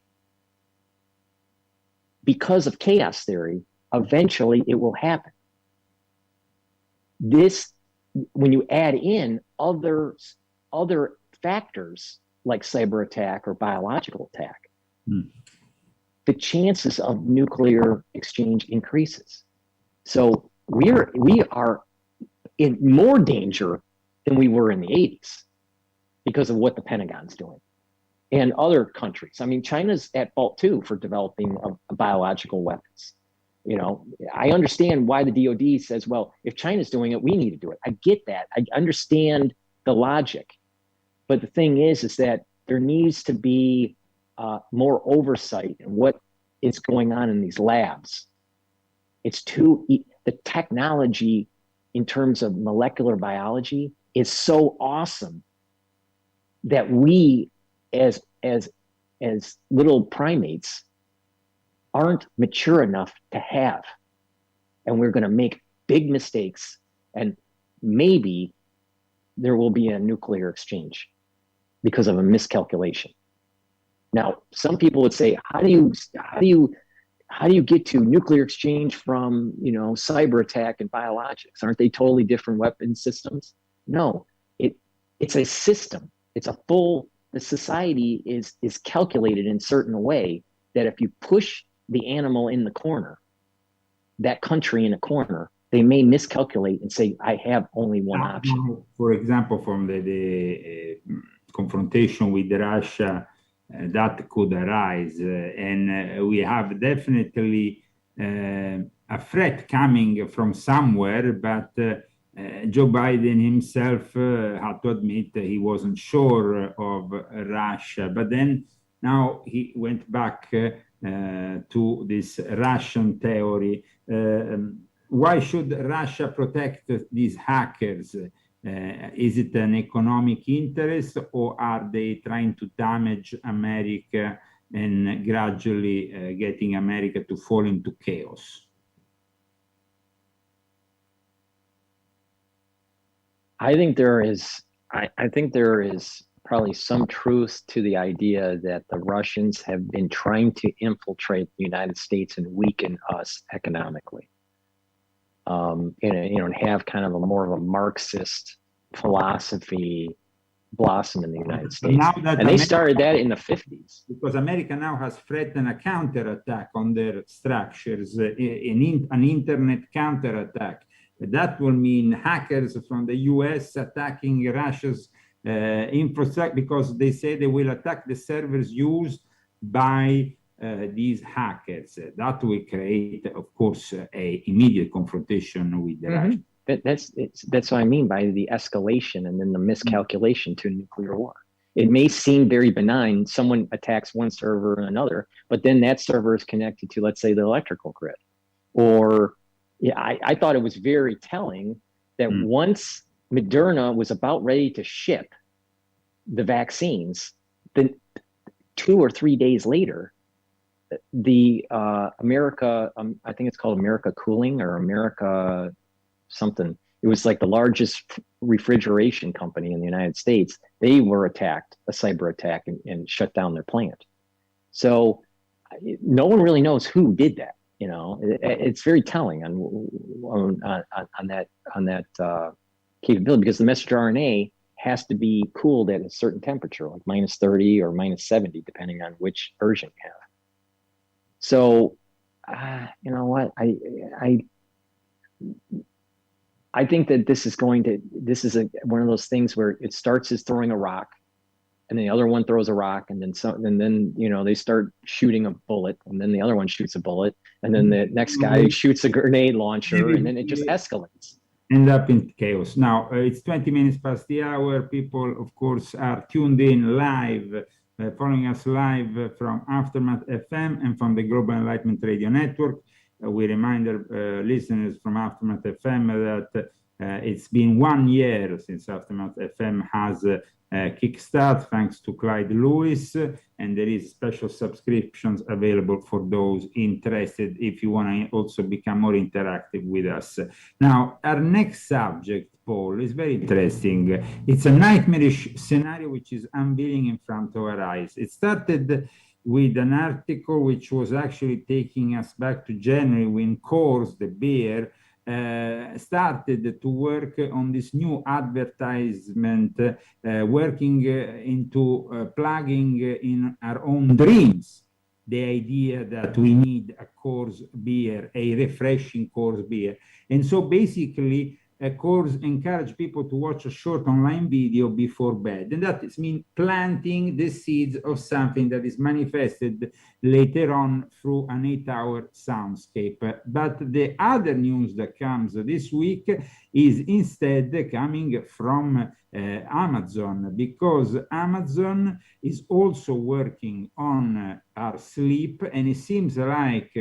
because of chaos theory, eventually it will happen. This, when you add in other factors like cyber attack or biological attack, the chances of nuclear exchange increases. So we are in more danger than we were in the 80s because of what the Pentagon's doing and other countries. I mean, China's at fault too for developing biological weapons. You know, I understand why the DoD says, well, if China's doing it, we need to do it. I get that. I understand the logic. But the thing is that there needs to be more oversight in what is going on in these labs. The technology in terms of molecular biology is so awesome that we as little primates aren't mature enough to have. And we're going to make big mistakes, and maybe there will be a nuclear exchange because of a miscalculation. Now, some people would say, how do you get to nuclear exchange from, you know, cyber attack and biologics? Aren't they totally different weapon systems? No, it's a system. It's a full, the society is calculated in a certain way that if you push the animal in the corner, that country in a corner, they may miscalculate and say, I have only one option. For example, from the confrontation with Russia, that could arise. And we have definitely a threat coming from somewhere, but Joe Biden himself had to admit that he wasn't sure of Russia. But then now he went back to this Russian theory. Why should Russia protect these hackers? Is it an economic interest, or are they trying to damage America and gradually getting America to fall into chaos? I think there is probably some truth to the idea that the Russians have been trying to infiltrate the United States and weaken us economically. And, you know, and have kind of more of a Marxist philosophy blossom in the United States. And they started that in the 50s. Because America now has threatened a counterattack on their structures, an internet counterattack. That will mean hackers from the US attacking Russia's infrastructure, because they say they will attack the servers used by these hackers. That will create, of course, a immediate confrontation with the Russians. That's what I mean by the escalation and then the miscalculation to nuclear war. It may seem very benign. Someone attacks one server or another, but then that server is connected to, let's say, the electrical grid. Or, yeah, I thought it was very telling that once Moderna was about ready to ship the vaccines, then 2 or 3 days later, the America, I think it's called America Cooling or America something. It was like the largest refrigeration company in the United States. They were attacked, a cyber attack, and shut down their plant. So no one really knows who did that. You know, it's very telling on that capability, because the messenger RNA has to be cooled at a certain temperature, like -30 or -70, depending on which version you have. So, you know what, I think that this is one of those things where it starts as throwing a rock, and the other one throws a rock, and then you know, they start shooting a bullet, and then the other one shoots a bullet, and then the next guy shoots a grenade launcher, and then it just escalates. End up in chaos. Now, it's 20 minutes past the hour. People, of course, are tuned in live, following us live from Aftermath FM and from the Global Enlightenment Radio Network. We remind listeners from Aftermath FM that it's been 1 year since Aftermath FM has kickstart, thanks to Clyde Lewis, and there is special subscriptions available for those interested if you want to also become more interactive with us. Now, our next subject, Paul, is very interesting. It's a nightmarish scenario which is unveiling in front of our eyes. It started with an article which was actually taking us back to January, when Coors, the beer, started to work on this new advertisement, working into plugging in our own dreams the idea that we need a Coors beer, a refreshing Coors beer. And so basically, Coors encourage people to watch a short online video before bed. And that means planting the seeds of something that is manifested later on through an 8-hour soundscape. But the other news that comes this week is instead coming from Amazon, because Amazon is also working on our sleep, and it seems like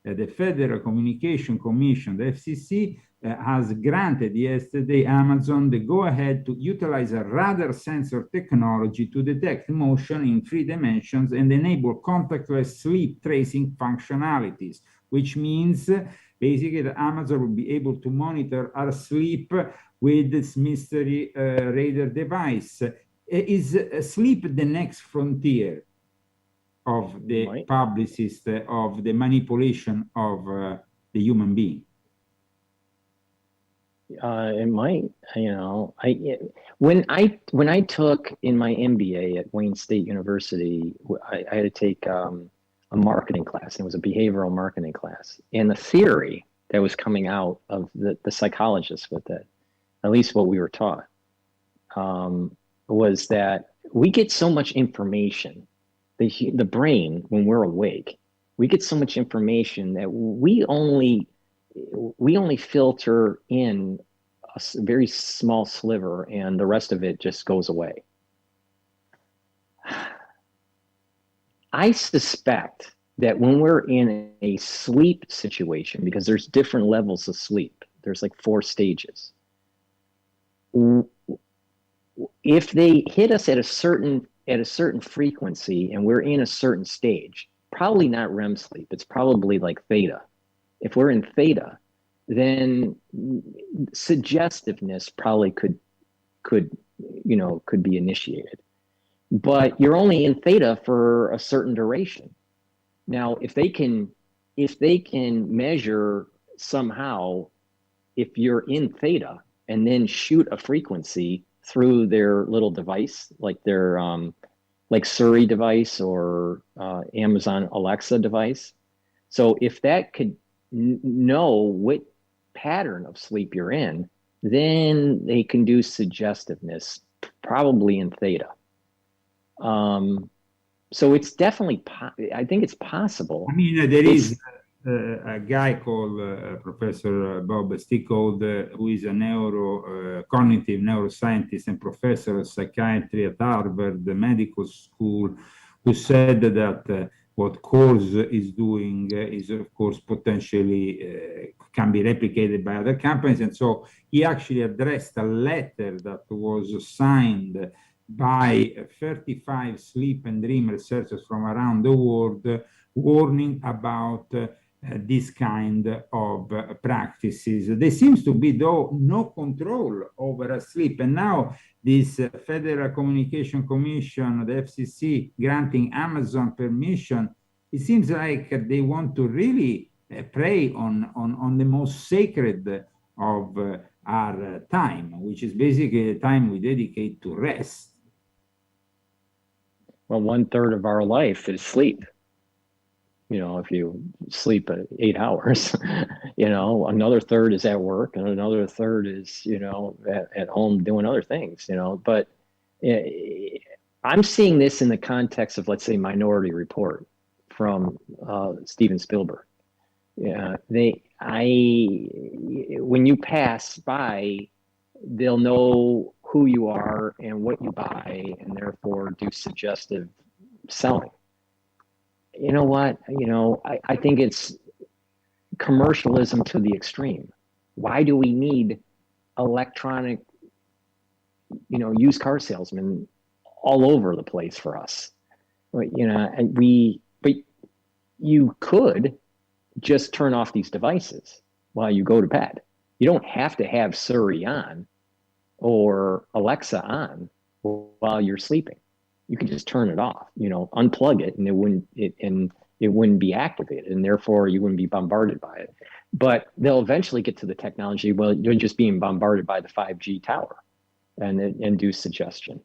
the Federal Communication Commission, the FCC, has granted yesterday Amazon the go-ahead to utilize a radar sensor technology to detect motion in 3 dimensions and enable contactless sleep tracing functionalities, which means basically that Amazon will be able to monitor our sleep with this mystery radar device. Is sleep the next frontier of the publicist, of the manipulation of the human being? It might, you know, when I took in my MBA at Wayne State University, I had to take a marketing class, and it was a behavioral marketing class. And the theory that was coming out of the psychologists with it, at least what we were taught, was that we get so much information, the brain, when we're awake, we get so much information that we only filter in a very small sliver, and the rest of it just goes away. I suspect that when we're in a sleep situation, because there's different levels of sleep, there's like 4 stages. If they hit us at a certain frequency and we're in a certain stage, probably not REM sleep, it's probably like theta. If we're in theta, then suggestiveness probably could be initiated. But you're only in theta for a certain duration. Now, if they can measure somehow if you're in theta and then shoot a frequency through their little device, like their like Siri device or Amazon Alexa device. So if that could know what pattern of sleep you're in, then they can do suggestiveness, probably in theta. So it's definitely, I think it's possible. I mean, there is a guy called Professor Bob Stickold, who is a cognitive neuroscientist and professor of psychiatry at Harvard Medical School, who said that what Coors is doing is, of course, potentially can be replicated by other companies. And so he actually addressed a letter that was signed by 35 sleep and dream researchers from around the world, warning about this kind of practices. There seems to be, though, no control over sleep. And now this Federal Communication Commission, the FCC, granting Amazon permission, it seems like they want to really prey on the most sacred of our time, which is basically the time we dedicate to rest. Well, 1/3 of our life is sleep. You know, if you sleep 8 hours, you know, another third is at work and another third is, you know, at home doing other things, you know. But I'm seeing this in the context of, let's say, Minority Report from Steven Spielberg. Yeah, when you pass by, they'll know who you are and what you buy, and therefore do suggestive selling. You know what? You know, I think it's commercialism to the extreme. Why do we need electronic, you know, used car salesmen all over the place for us? You know, but you could just turn off these devices while you go to bed. You don't have to have Siri on or Alexa on while you're sleeping. You can just turn it off, you know, unplug it, and it wouldn't be activated, and therefore you wouldn't be bombarded by it. But they'll eventually get to the technology. Well, you're just being bombarded by the 5G tower and do suggestion.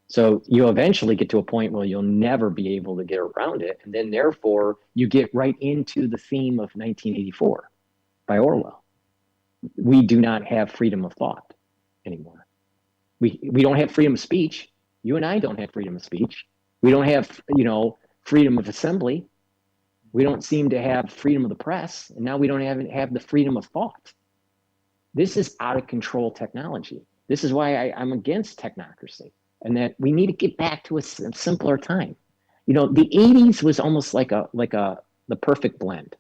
So you'll eventually get to a point where you'll never be able to get around it, and then therefore you get right into the theme of 1984 by Orwell. We do not have freedom of thought anymore. We don't have freedom of speech. You and I don't have freedom of speech. We don't have, you know, freedom of assembly. We don't seem to have freedom of the press, and now we don't have the freedom of thought. This is out of control technology. This is why I'm against technocracy, and that we need to get back to a simpler time. You know, the 80s was almost like the perfect blend.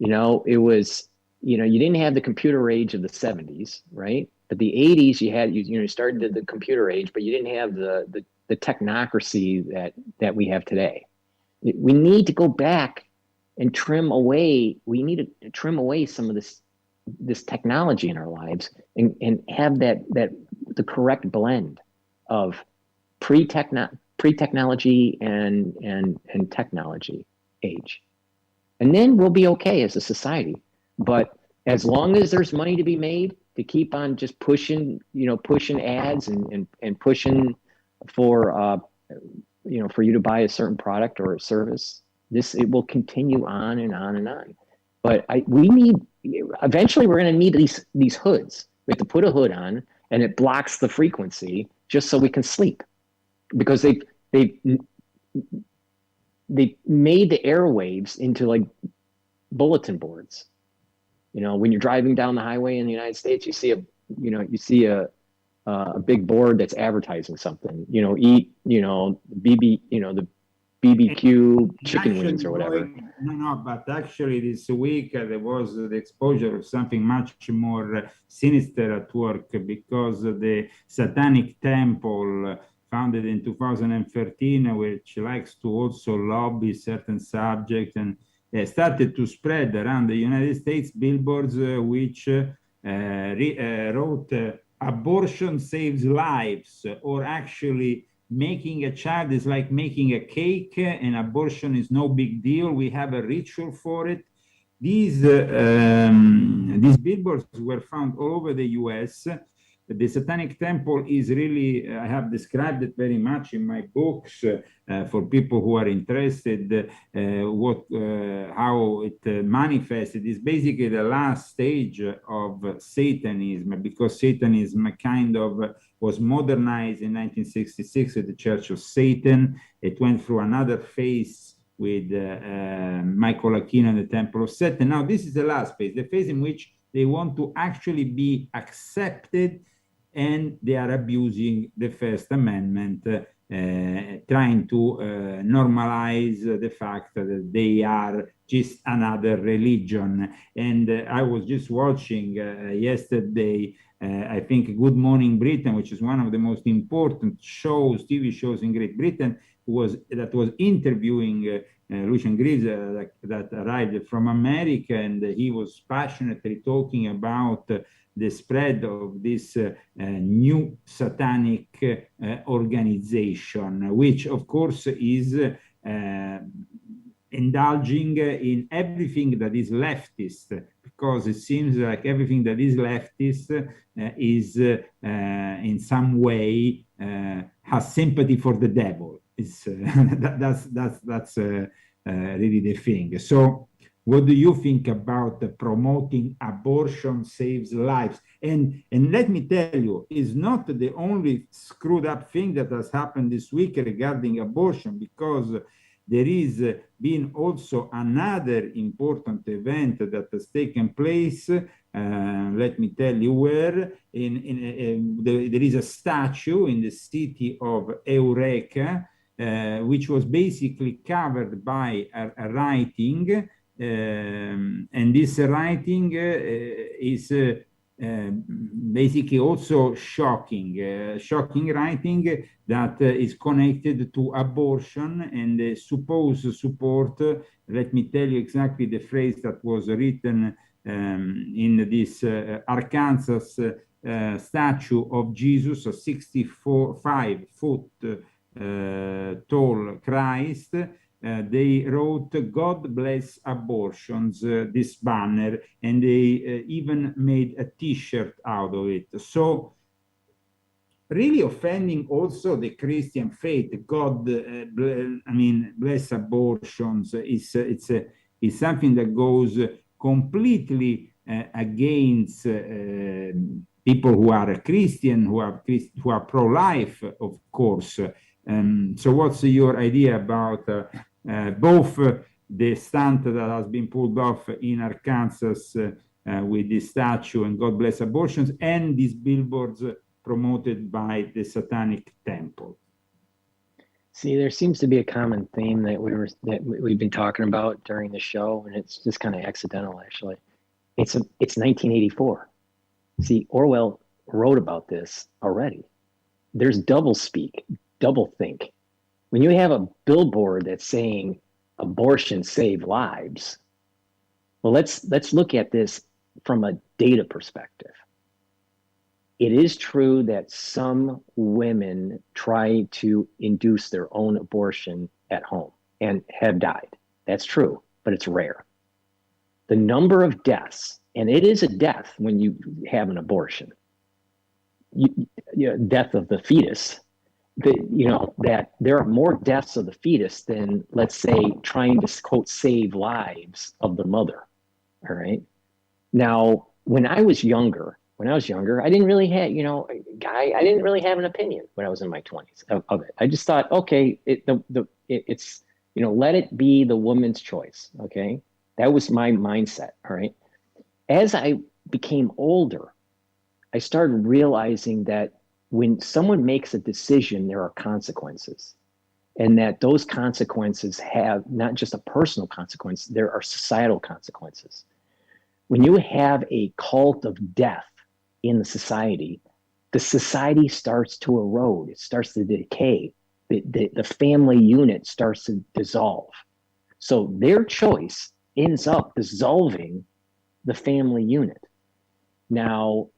You know, it was, you know, you didn't have the computer age of the 70s, right? But the 80s, you started the computer age, but you didn't have the technocracy that we have today. We need to go back and trim away. We need to trim away some of this technology in our lives and have the correct blend of pre-technology and technology age. And then we'll be okay as a society. But as long as there's money to be made to keep on just pushing ads and pushing for, for you to buy a certain product or a service, it will continue on and on and on. But eventually we're going to need these hoods. We have to put a hood on, and it blocks the frequency just so we can sleep, because they made the airwaves into like bulletin boards. You know, when you're driving down the highway in the United States, you see a big board that's advertising something. You know, eat, the BBQ chicken wings or whatever. But actually this week there was the exposure of something much more sinister at work, because the Satanic Temple, founded in 2013, which likes to also lobby certain subjects, and started to spread around the United States billboards which wrote abortion saves lives, or actually making a child is like making a cake, and abortion is no big deal. We have a ritual for it. These billboards were found all over the US. The Satanic Temple is really, I have described it very much in my books for people who are interested, how it manifests. It is basically the last stage of Satanism, because Satanism kind of was modernized in 1966 at the Church of Satan. It went through another phase Michael Aquino and the Temple of Set. And now this is the last phase, the phase in which they want to actually be accepted, and they are abusing the First Amendment, trying to normalize the fact that they are just another religion. And I was just watching yesterday, I think, Good Morning Britain, which is one of the most important shows, TV shows in Great Britain, that was interviewing Lucian Greaves that arrived from America, and he was passionately talking about the spread of this new satanic organization, which of course is indulging in everything that is leftist, because it seems like everything that is leftist is in some way has sympathy for the devil. It's that's really the thing. So what do you think about promoting abortion saves lives? And let me tell you, it's not the only screwed up thing that has happened this week regarding abortion, because there is been also another important event that has taken place. Let me tell you where. There is a statue in the city of Eureka, which was basically covered by a writing. And this writing is basically also shocking writing that is connected to abortion and supposed support. Let me tell you exactly the phrase that was written in this Arkansas statue of Jesus, a 65-foot tall Christ. They wrote, "God bless abortions," this banner, and they even made a t-shirt out of it. So really offending also the Christian faith. God, bless abortions is something that goes completely against people who are Christian, who are pro-life, of course. So what's your idea about both the stunt that has been pulled off in Arkansas with this statue and God bless abortions, and these billboards promoted by the Satanic Temple? See, there seems to be a common theme that we've been talking about during the show, and it's just kind of accidental, actually. It's 1984. See, Orwell wrote about this already. There's double speak, double think. When you have a billboard that's saying abortion save lives, well, let's look at this from a data perspective. It is true that some women try to induce their own abortion at home and have died. That's true, but it's rare. The number of deaths, and it is a death when you have an abortion, death of the fetus, that there are more deaths of the fetus than, let's say, trying to, quote, save lives of the mother. All right. Now, when I was younger, I didn't really have, I didn't really have an opinion when I was in my 20s of it. I just thought, okay, it's, let it be the woman's choice. Okay. That was my mindset. All right. As I became older, I started realizing that when someone makes a decision, there are consequences, and that those consequences have not just a personal consequence, there are societal consequences. When you have a cult of death in the society starts to erode, it starts to decay, the family unit starts to dissolve. So their choice ends up dissolving the family unit. Now,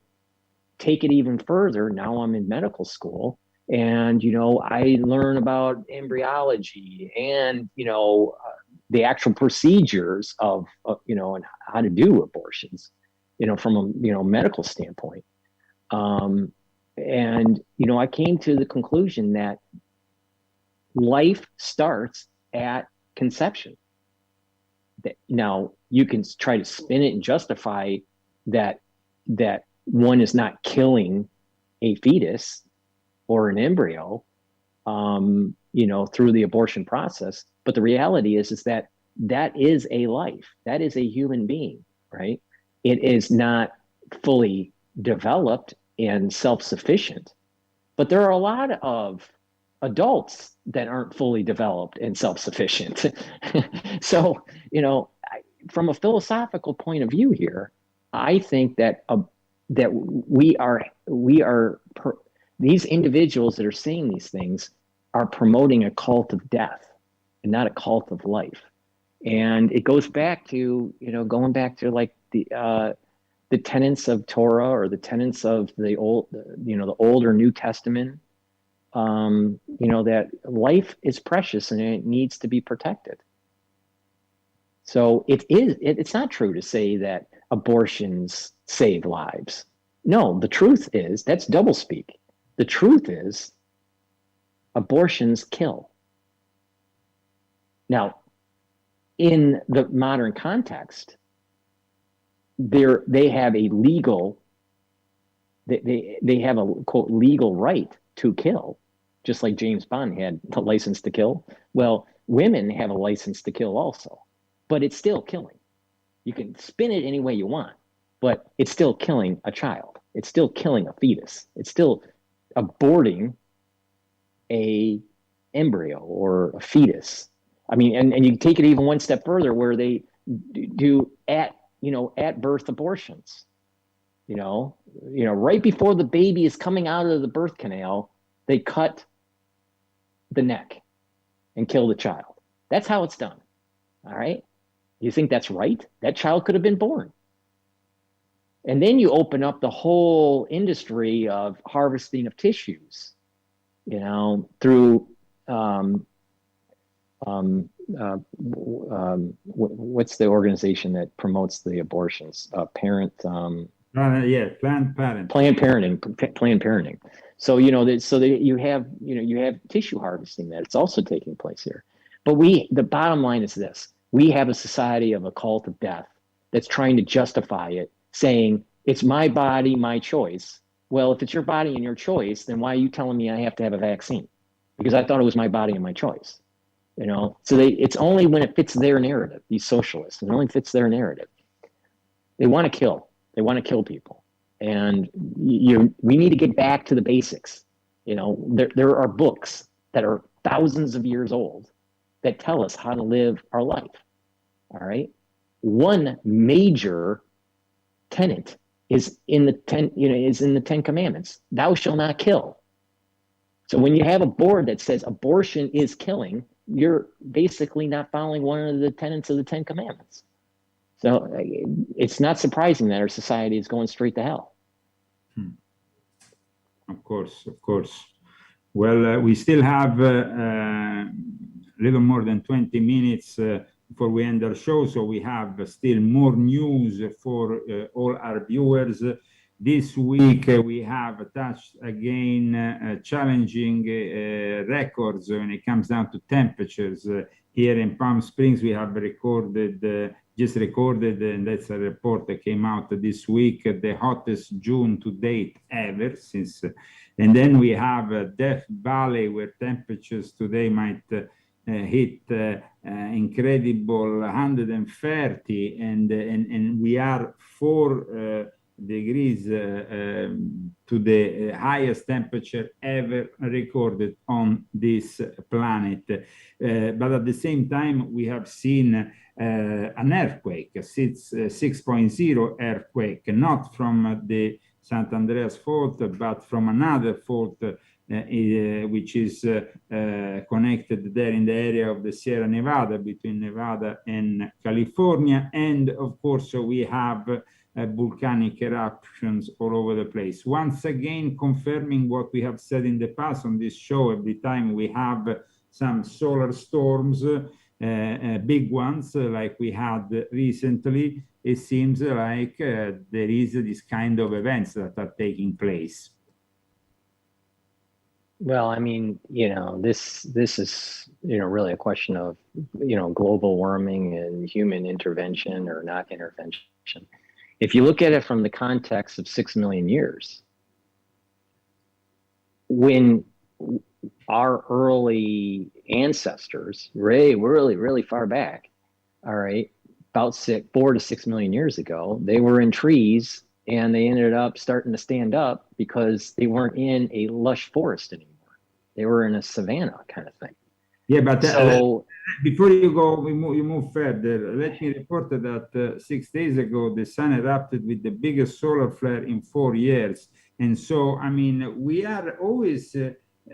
take it even further. Now I'm in medical school, and I learn about embryology and the actual procedures of and how to do abortions, from a medical standpoint. And I came to the conclusion that life starts at conception. Now you can try to spin it and justify that one is not killing a fetus or an embryo, through the abortion process. But the reality is that that is a life. That is a human being, right? It is not fully developed and self-sufficient, but there are a lot of adults that aren't fully developed and self-sufficient. So, from a philosophical point of view here, I think that these individuals that are saying these things are promoting a cult of death and not a cult of life. And it goes back to, like the tenets of Torah or the tenets of the Old or New Testament, that life is precious and it needs to be protected. So it's not true to say that abortions save lives. No, the truth is, that's doublespeak. The truth is, abortions kill. Now, in the modern context, they have a legal, they have a quote legal right to kill, just like James Bond had a license to kill. Well, women have a license to kill also, but it's still killing. You can spin it any way you want, but it's still killing a child. It's still killing a fetus. It's still aborting a embryo or a fetus. I mean, and you take it even one step further, where they do at birth abortions. Right before the baby is coming out of the birth canal, they cut the neck and kill the child. That's how it's done. All right. You think that's right? That child could have been born. And then you open up the whole industry of harvesting of tissues, through what's the organization that promotes the abortions? Planned Parenthood. So you have tissue harvesting that it's also taking place here. But the bottom line is this: we have a society of a cult of death that's trying to justify it, saying it's my body, my choice. Well, if it's your body and your choice, then why are you telling me I have to have a vaccine? Because I thought it was my body and my choice. So it's only when it fits their narrative, these socialists, it only fits their narrative. They want to kill. They want to kill people. And we need to get back to the basics. There are books that are thousands of years old that tell us how to live our life. All right. One major tenet is in the 10 Commandments. Thou shalt not kill. So when you have a board that says abortion is killing, you're basically not following one of the tenets of the 10 Commandments. So it's not surprising that our society is going straight to hell. Of course. Well, we still have a little more than 20 minutes before we end our show, so we have still more news for all our viewers. This week we have touched again challenging records when it comes down to temperatures. Here in Palm Springs we have just recorded, and that's a report that came out this week, the hottest June to date ever since. And then we have Death Valley, where temperatures today might hit incredible 130, and we are 4 degrees to the highest temperature ever recorded on this planet. But at the same time, we have seen an earthquake, a 6.0 earthquake, not from the Sant Andreas fault, but from another fault which is connected there in the area of the Sierra Nevada, between Nevada and California. And of course, we have volcanic eruptions all over the place. Once again, confirming what we have said in the past on this show, every time we have some solar storms, big ones like we had recently, it seems like there is this kind of events that are taking place. Well, I mean, this is, really a question of, global warming and human intervention or not intervention. If you look at it from the context of 6 million years, when our early ancestors, really far back, all right, about 4 to 6 million years ago, they were in trees and they ended up starting to stand up because they weren't in a lush forest anymore. They were in a savanna kind of thing. Yeah, but so before you go, you move further. Let me report that 6 days ago, the sun erupted with the biggest solar flare in 4 years. And so, I mean, we are always,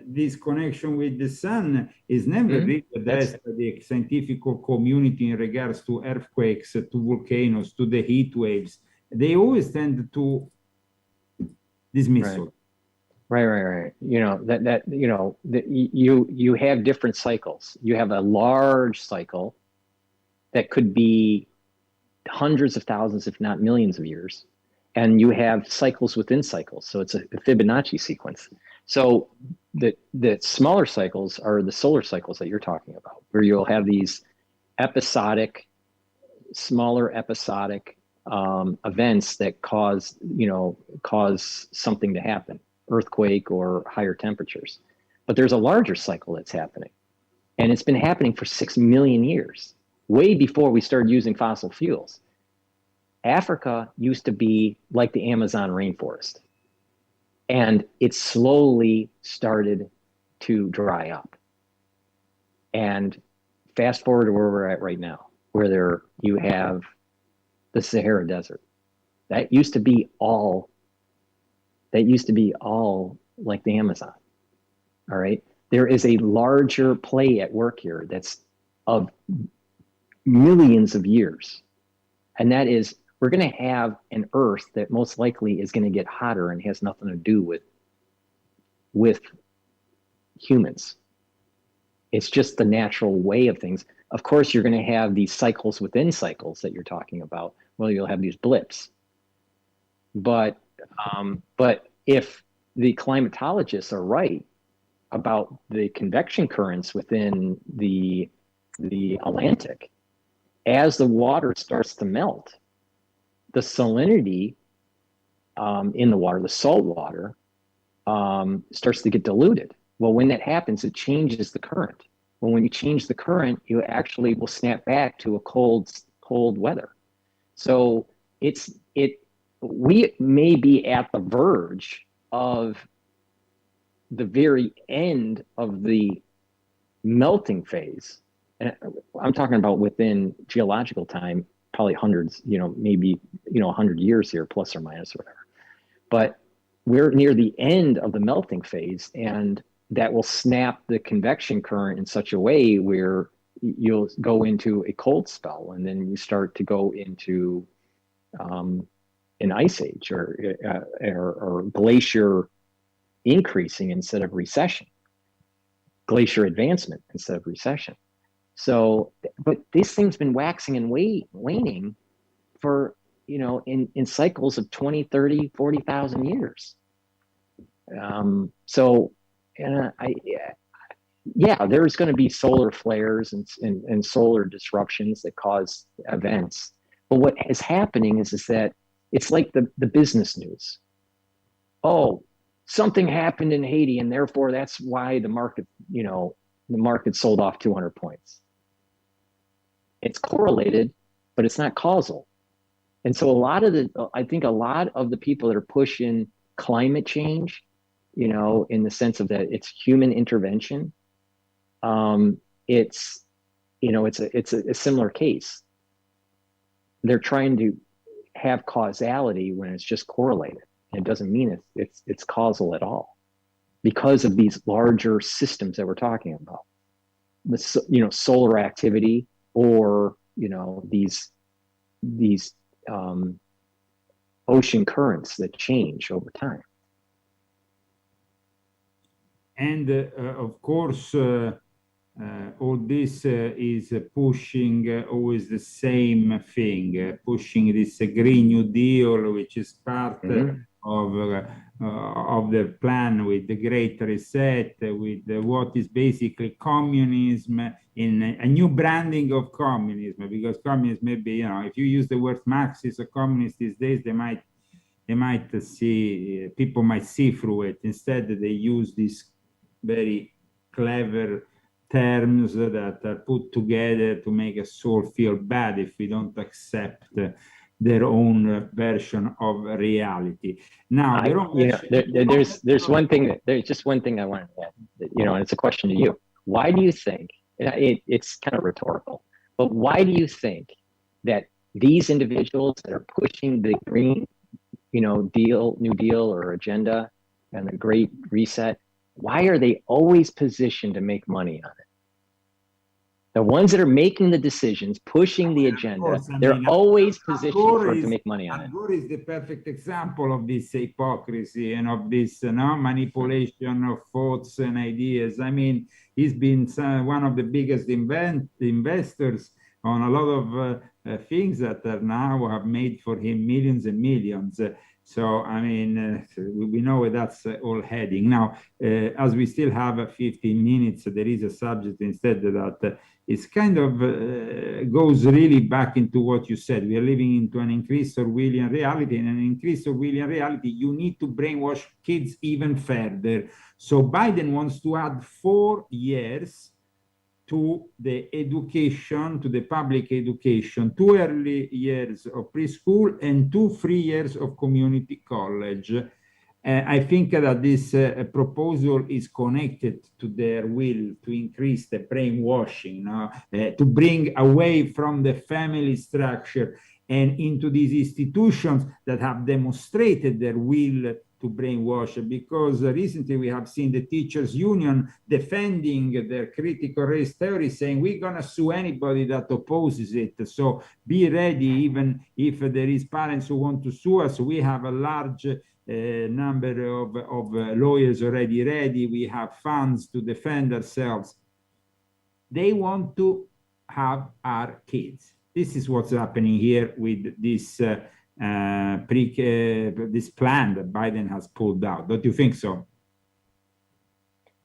this connection with the sun is never really addressed by the scientific community in regards to earthquakes, to volcanoes, to the heat waves. They always tend to dismiss it. Right. You know, you have different cycles. You have a large cycle that could be hundreds of thousands, if not millions of years. And you have cycles within cycles. So it's a Fibonacci sequence. So the smaller cycles are the solar cycles that you're talking about, where you'll have these smaller episodic events that cause something to happen, earthquake or higher temperatures. But there's a larger cycle that's happening. And it's been happening for 6 million years, way before we started using fossil fuels. Africa used to be like the Amazon rainforest. And it slowly started to dry up. And fast forward to where we're at right now, where you have the Sahara Desert. That used to be all like the Amazon. All right. There is a larger play at work here that's of millions of years. And that is, we're going to have an Earth that most likely is going to get hotter and has nothing to do with humans. It's just the natural way of things. Of course, you're going to have these cycles within cycles that you're talking about. Well, you'll have these blips. But if the climatologists are right about the convection currents within the Atlantic, as the water starts to melt, the salinity in the water, the salt water, starts to get diluted. Well, when that happens, it changes the current. Well, when you change the current, you actually will snap back to a cold weather. So we may be at the verge of the very end of the melting phase. And I'm talking about within geological time, probably hundreds, maybe 100 years here, plus or minus, whatever. But we're near the end of the melting phase, and that will snap the convection current in such a way where you'll go into a cold spell, and then you start to go into an ice age or glacier increasing instead of recession, glacier advancement instead of recession. So, but this thing's been waxing and waning for, in cycles of 20, 30, 40,000 years. There's going to be solar flares and solar disruptions that cause events. But what is happening is that it's like the business news. Oh, something happened in Haiti, and therefore that's why the market sold off 200 points. It's correlated, but it's not causal. And so I think a lot of the people that are pushing climate change, in the sense of that it's human intervention, it's a similar case. They're trying to have causality when it's just correlated. It doesn't mean it's causal at all, because of these larger systems that we're talking about. Solar activity, or these ocean currents that change over time. And of course, all this is pushing always the same thing, pushing this Green New Deal, which is part of the plan with the Great Reset, with what is basically communism, in a new branding of communism, because communism maybe, if you use the word Marxist or communist these days, people might see through it. Instead, they use this very clever terms that are put together to make us all feel bad if we don't accept their own version of reality. Now, there's one thing. There's just one thing I wanted to add. And it's a question to you. Why do you think? It's kind of rhetorical, but why do you think that these individuals that are pushing the green, New Deal or agenda and the Great Reset, why are they always positioned to make money on it? The ones that are making the decisions, pushing the agenda, they're always positioned to make money on it. Gore is the perfect example of this hypocrisy and of this manipulation of thoughts and ideas. I mean, he's been one of the biggest investors on a lot of things that are now have made for him millions and millions. So, I mean, we know where that's all heading. Now, as we still have 15 minutes, there is a subject instead that is kind of goes really back into what you said. We are living into an increased Orwellian reality, and an increased Orwellian reality, you need to brainwash kids even further. So Biden wants to add 4 years to the education, to the public education, 2 early years of preschool and 2 free years of community college. I think that this proposal is connected to their will to increase the brainwashing, to bring away from the family structure and into these institutions that have demonstrated their will to brainwash, because recently we have seen the teachers union defending their critical race theory, saying we're going to sue anybody that opposes it. So be ready, even if there is parents who want to sue us. We have a large number of lawyers already ready. We have funds to defend ourselves. They want to have our kids. This is what's happening here with this this plan that Biden has pulled out. Don't you think so?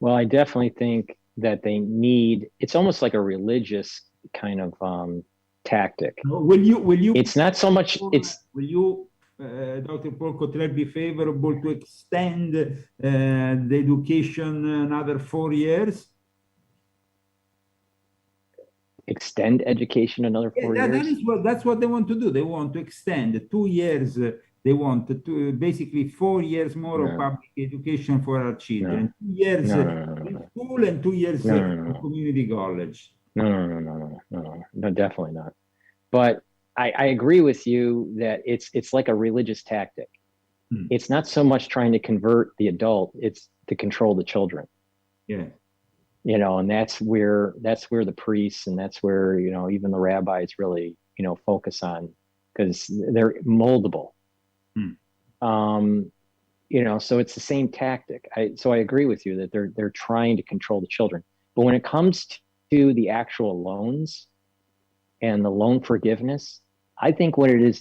Well, I definitely think that they need, it's almost like a religious kind of tactic. Will you? It's not so much, will you, Dr. Paul Cottrell, be favorable to extend the education another 4 years? Extend education another 4 years? That's what they want to do. They want to extend 2 years. They want to basically 4 years more of public education for our children. 2 years in school and 2 years in community college. No, definitely not. But I agree with you that it's like a religious tactic. It's not so much trying to convert the adult, it's to control the children. Yeah. And that's where the priests and that's where, even the rabbis really, focus on, because they're moldable. So it's the same tactic. So I agree with you that they're trying to control the children. But when it comes to the actual loans and the loan forgiveness, I think what it is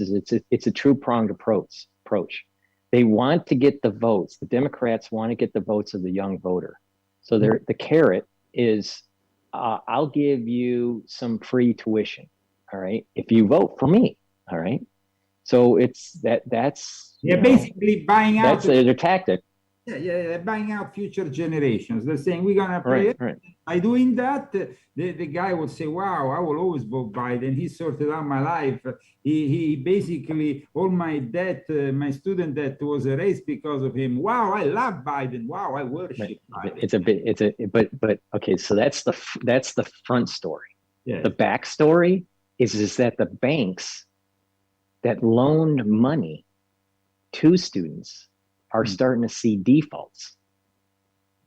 it's a two-pronged approach. They want to get the votes. The Democrats want to get the votes of the young voter. So the carrot is, I'll give you some free tuition, all right, if you vote for me, all right? So that's basically buying out. That's their tactic. Yeah, buying out future generations. They're saying we're gonna pay it. Right. By doing that, the guy will say, "Wow, I will always vote Biden. He sorted out my life. He basically all my debt, my student debt was erased because of him. Wow, I love Biden. Wow, I worship Biden." But okay. So that's the front story. Yes. The back story is that the banks that loaned money to students are starting to see defaults.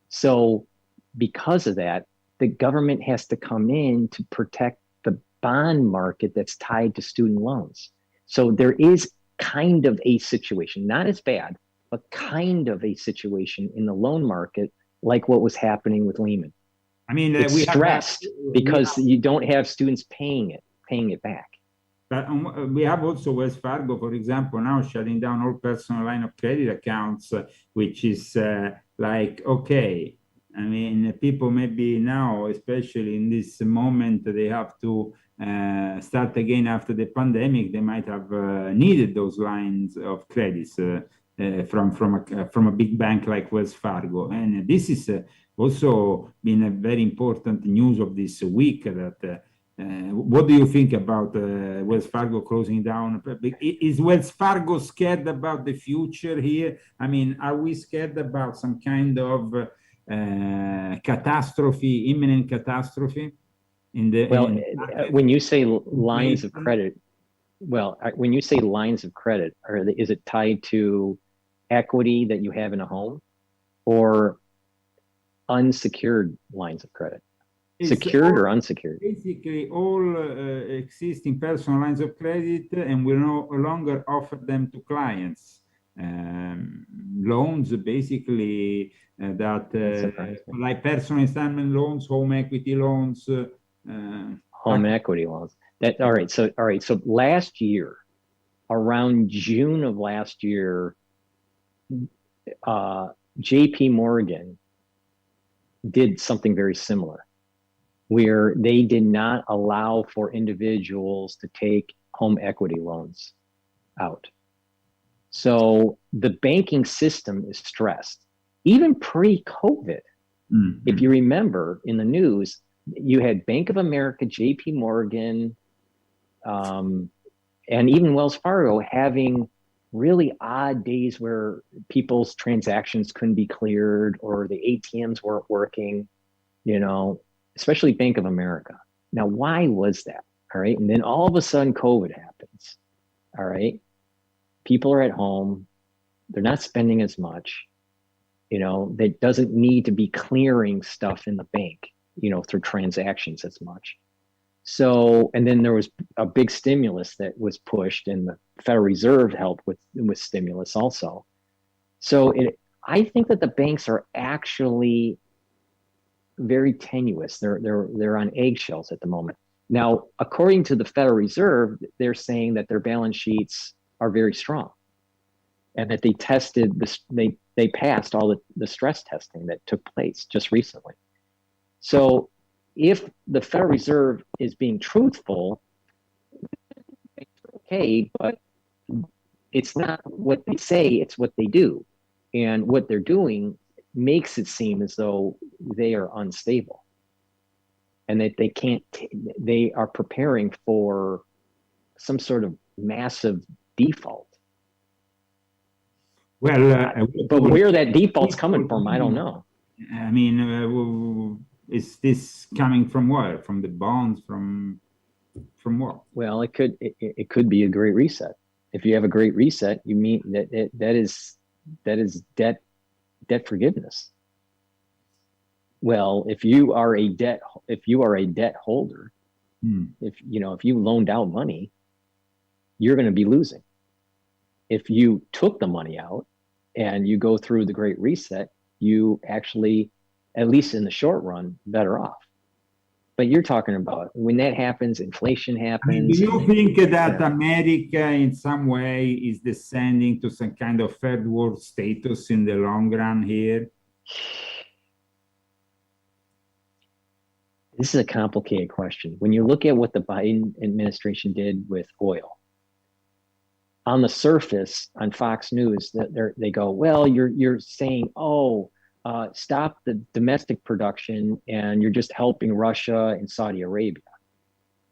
So because of that, the government has to come in to protect the bond market that's tied to student loans. So there is kind of a situation, not as bad, but kind of a situation in the loan market, like what was happening with Lehman. I mean, it's stressed because you don't have students paying it back. But we have also Wells Fargo, for example, now shutting down all personal line of credit accounts, which is like, okay, I mean, people maybe now, especially in this moment, they have to start again after the pandemic. They might have needed those lines of credits. from a big bank like Wells Fargo. And this is also been a very important news of this week. That what do you think about Wells Fargo closing down? Is Wells Fargo scared about the future here? I mean, are we scared about some kind of catastrophe, imminent catastrophe? When you say lines of credit, when you say lines of credit, is it tied to equity that you have in a home, or unsecured lines of credit? Secured or unsecured? Basically, all existing personal lines of credit, and we no longer offer them to clients. Loans, basically, like personal installment loans, home equity loans. Home equity loans. All right. So last year, around June of last year, JP Morgan did something very similar, where they did not allow for individuals to take home equity loans out. So the banking system is stressed. Even pre-COVID, if you remember in the news, you had Bank of America, JP Morgan, and even Wells Fargo having really odd days where people's transactions couldn't be cleared, or the ATMs weren't working, especially Bank of America. Now, why was that? All right. And then all of a sudden COVID happens. All right. People are at home. They're not spending as much. That doesn't need to be clearing stuff in the bank, through transactions as much. So, and then there was a big stimulus that was pushed, and the Federal Reserve helped with stimulus also. So I think that the banks are actually very tenuous. They're on eggshells at the moment. Now, according to the Federal Reserve, they're saying that their balance sheets are very strong, and that they tested this. They passed all the stress testing that took place just recently. So if the Federal Reserve is being truthful, it's okay, but it's not what they say, it's what they do. And what they're doing makes it seem as though they are unstable, and that they are preparing for some sort of massive default. Well, but where that default's coming from, I don't know. I mean, is this coming from where? From the bonds? From what? Well, it could be a great reset. If you have a great reset, you mean that is debt forgiveness. Well, if you are a debt holder, if you loaned out money, you're going to be losing. If you took the money out and you go through the Great Reset, you actually, at least in the short run, better off. But you're talking about when that happens, inflation happens. I mean, do you think that America in some way is descending to some kind of third world status in the long run here? This is a complicated question. When you look at what the Biden administration did with oil, on the surface, on Fox News, they go, well, you're saying, stop the domestic production, and you're just helping Russia and Saudi Arabia.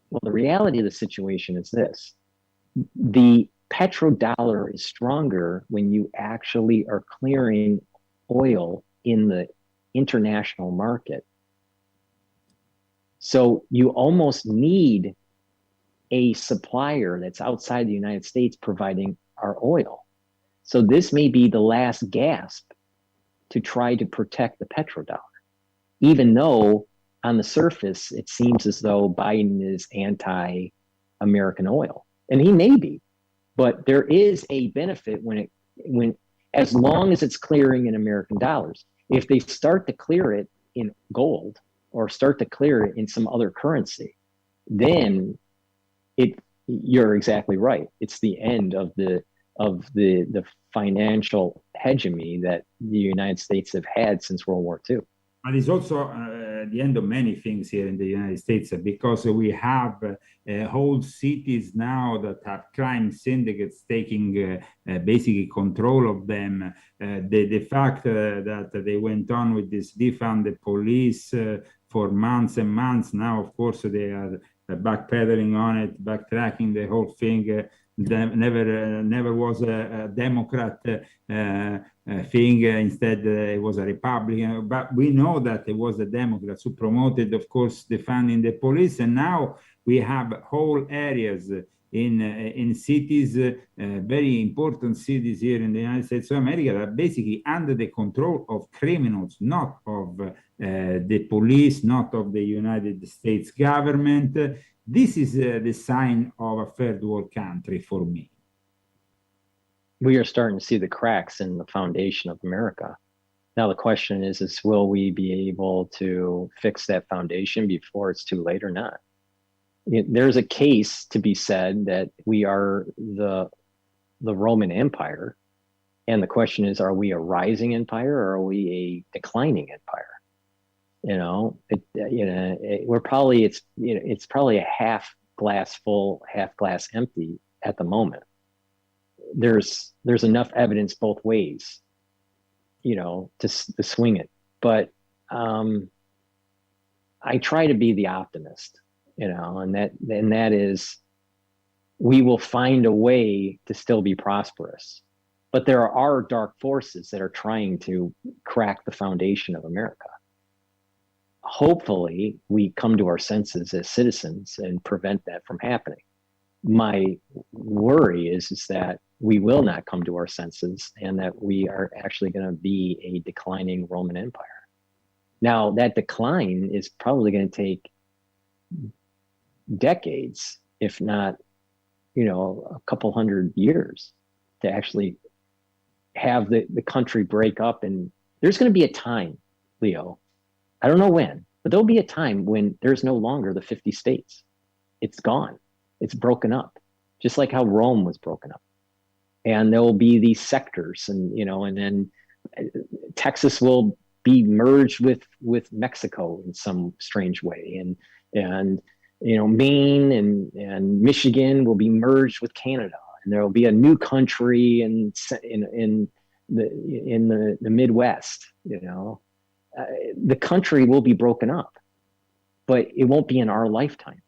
Well, the reality of the situation is this: the petrodollar is stronger when you actually are clearing oil in the international market. So you almost need a supplier that's outside the United States providing our oil. So this may be the last gasp to try to protect the petrodollar, even though on the surface it seems as though Biden is anti-American oil, and he may be, but there is a benefit when as long as it's clearing in American dollars. If they start to clear it in gold or start to clear it in some other currency, then you're exactly right. It's the end of the financial hegemony that the United States have had since World War II. But it's also the end of many things here in the United States, because we have whole cities now that have crime syndicates taking basically control of them. The fact that they went on with this defund the police for months and months, now of course they are backpedaling on it, backtracking the whole thing. Never was a Democrat thing. Instead, it was a Republican. But we know that it was the Democrats who promoted, of course, defunding the police. And now we have whole areas in cities, very important cities here in the United States of America, that are basically under the control of criminals, not of the police, not of the United States government. This is the sign of a third world country for me. We are starting to see the cracks in the foundation of America. Now the question is will we be able to fix that foundation before it's too late or not? There's a case to be said that we are the Roman Empire, and the question is, are we a rising empire or are we a declining empire? We're probably it's probably a half glass full, half glass empty at the moment. There's enough evidence both ways, to swing it. But I try to be the optimist, and that is, we will find a way to still be prosperous. But there are dark forces that are trying to crack the foundation of America. Hopefully we come to our senses as citizens and prevent that from happening. My worry is that we will not come to our senses and that we are actually going to be a declining Roman Empire. Now, that decline is probably going to take decades, if not, a couple hundred years to actually have the country break up. And there's going to be a time, Leo, I don't know when, but there'll be a time when there's no longer the 50 states. It's gone. It's broken up, just like how Rome was broken up. And there will be these sectors, and then Texas will be merged with Mexico in some strange way, and Maine and Michigan will be merged with Canada, and there will be a new country in the Midwest. The country will be broken up, but it won't be in our lifetime.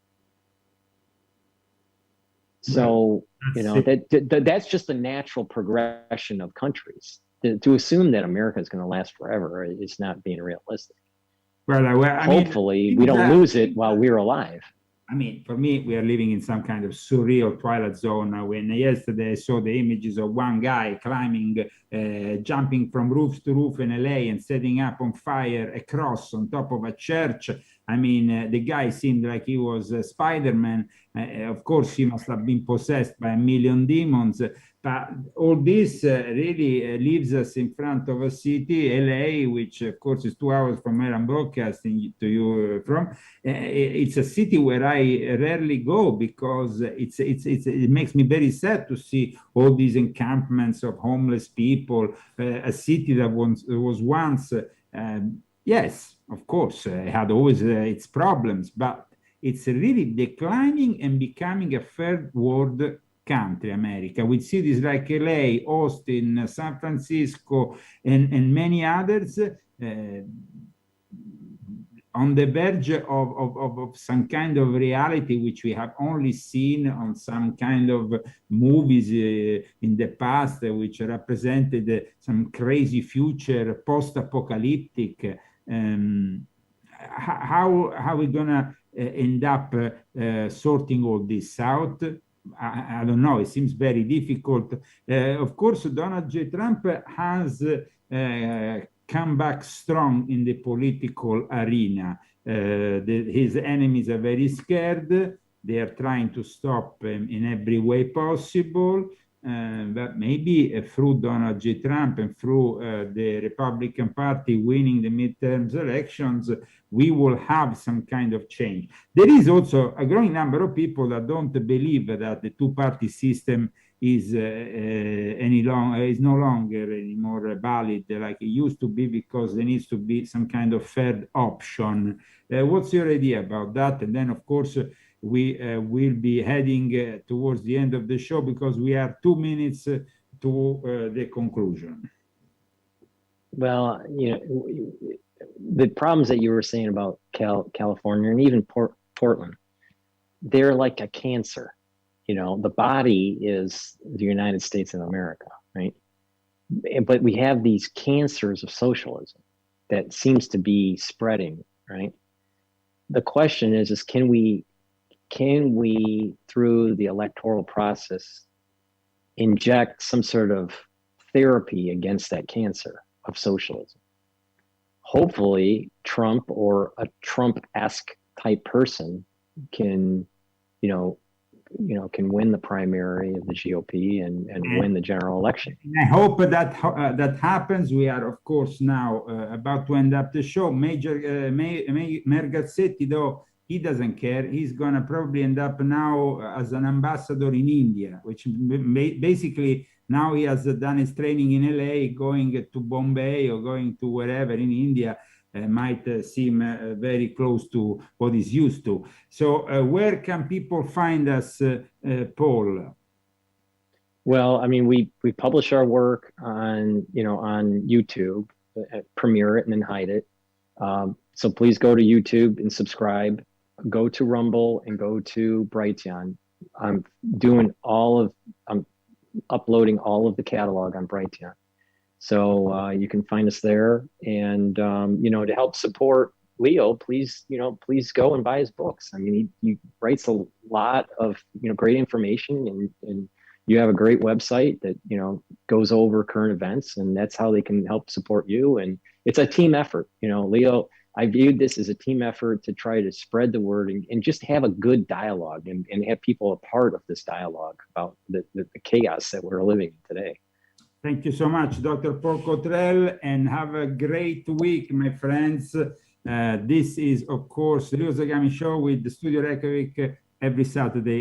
So, that's just the natural progression of countries. To assume that America is going to last forever is not being realistic. Hopefully, we don't lose it while we're alive. I mean, for me, we are living in some kind of surreal twilight zone. When yesterday I saw the images of one guy climbing, jumping from roof to roof in LA and setting up on fire a cross on top of a church. I mean, the guy seemed like he was Spider-Man. Of course, he must have been possessed by a million demons. But all this really leaves us in front of a city, LA, which of course is 2 hours from where I'm broadcasting to you from. It's a city where I rarely go because it makes me very sad to see all these encampments of homeless people. A city that was once, yes, of course, it had always its problems, but it's really declining and becoming a third world country, America, with cities like LA, Austin, San Francisco, and many others on the verge of some kind of reality which we have only seen on some kind of movies in the past, which represented some crazy future, post-apocalyptic. How are we gonna end up sorting all this out? I don't know. It seems very difficult. Of course, Donald J. Trump has come back strong in the political arena. His enemies are very scared. They are trying to stop him in every way possible. But maybe through Donald J. Trump and through the Republican Party winning the midterms elections, we will have some kind of change. There is also a growing number of people that don't believe that the two-party system is no longer anymore valid like it used to be, because there needs to be some kind of third option. What's your idea about that? And then, of course, we will be heading towards the end of the show, because we are 2 minutes to the conclusion. Well, the problems that you were saying about California and even Portland, they're like a cancer. The body is the United States of America, right? But we have these cancers of socialism that seems to be spreading, right? The question is can we, through the electoral process, inject some sort of therapy against that cancer of socialism? Hopefully, Trump or a Trump-esque type person can, can win the primary of the GOP and win the general election. And I hope that that happens. We are, of course, now about to end up the show. Mayor Gazzetti, though, he doesn't care. He's going to probably end up now as an ambassador in India, which basically now he has done his training in LA, going to Bombay or going to wherever in India. Might seem very close to what he's used to. So where can people find us, Paul? Well, I mean, we publish our work on YouTube, premiere it and then hide it. So please go to YouTube and subscribe. Go to Rumble and go to Brighteon. I'm uploading all of the catalog on Brighteon. So you can find us there, and to help support Leo, please go and buy his books. I mean, he writes a lot of great information, and you have a great website that goes over current events, and that's how they can help support you. And it's a team effort. Leo, I viewed this as a team effort to try to spread the word and just have a good dialogue and have people a part of this dialogue about the chaos that we're living in today. Thank you so much, Dr. Paul Cottrell, and have a great week, my friends. This is, of course, the Leo Zagami Show with the Studio Reykjavik every Saturday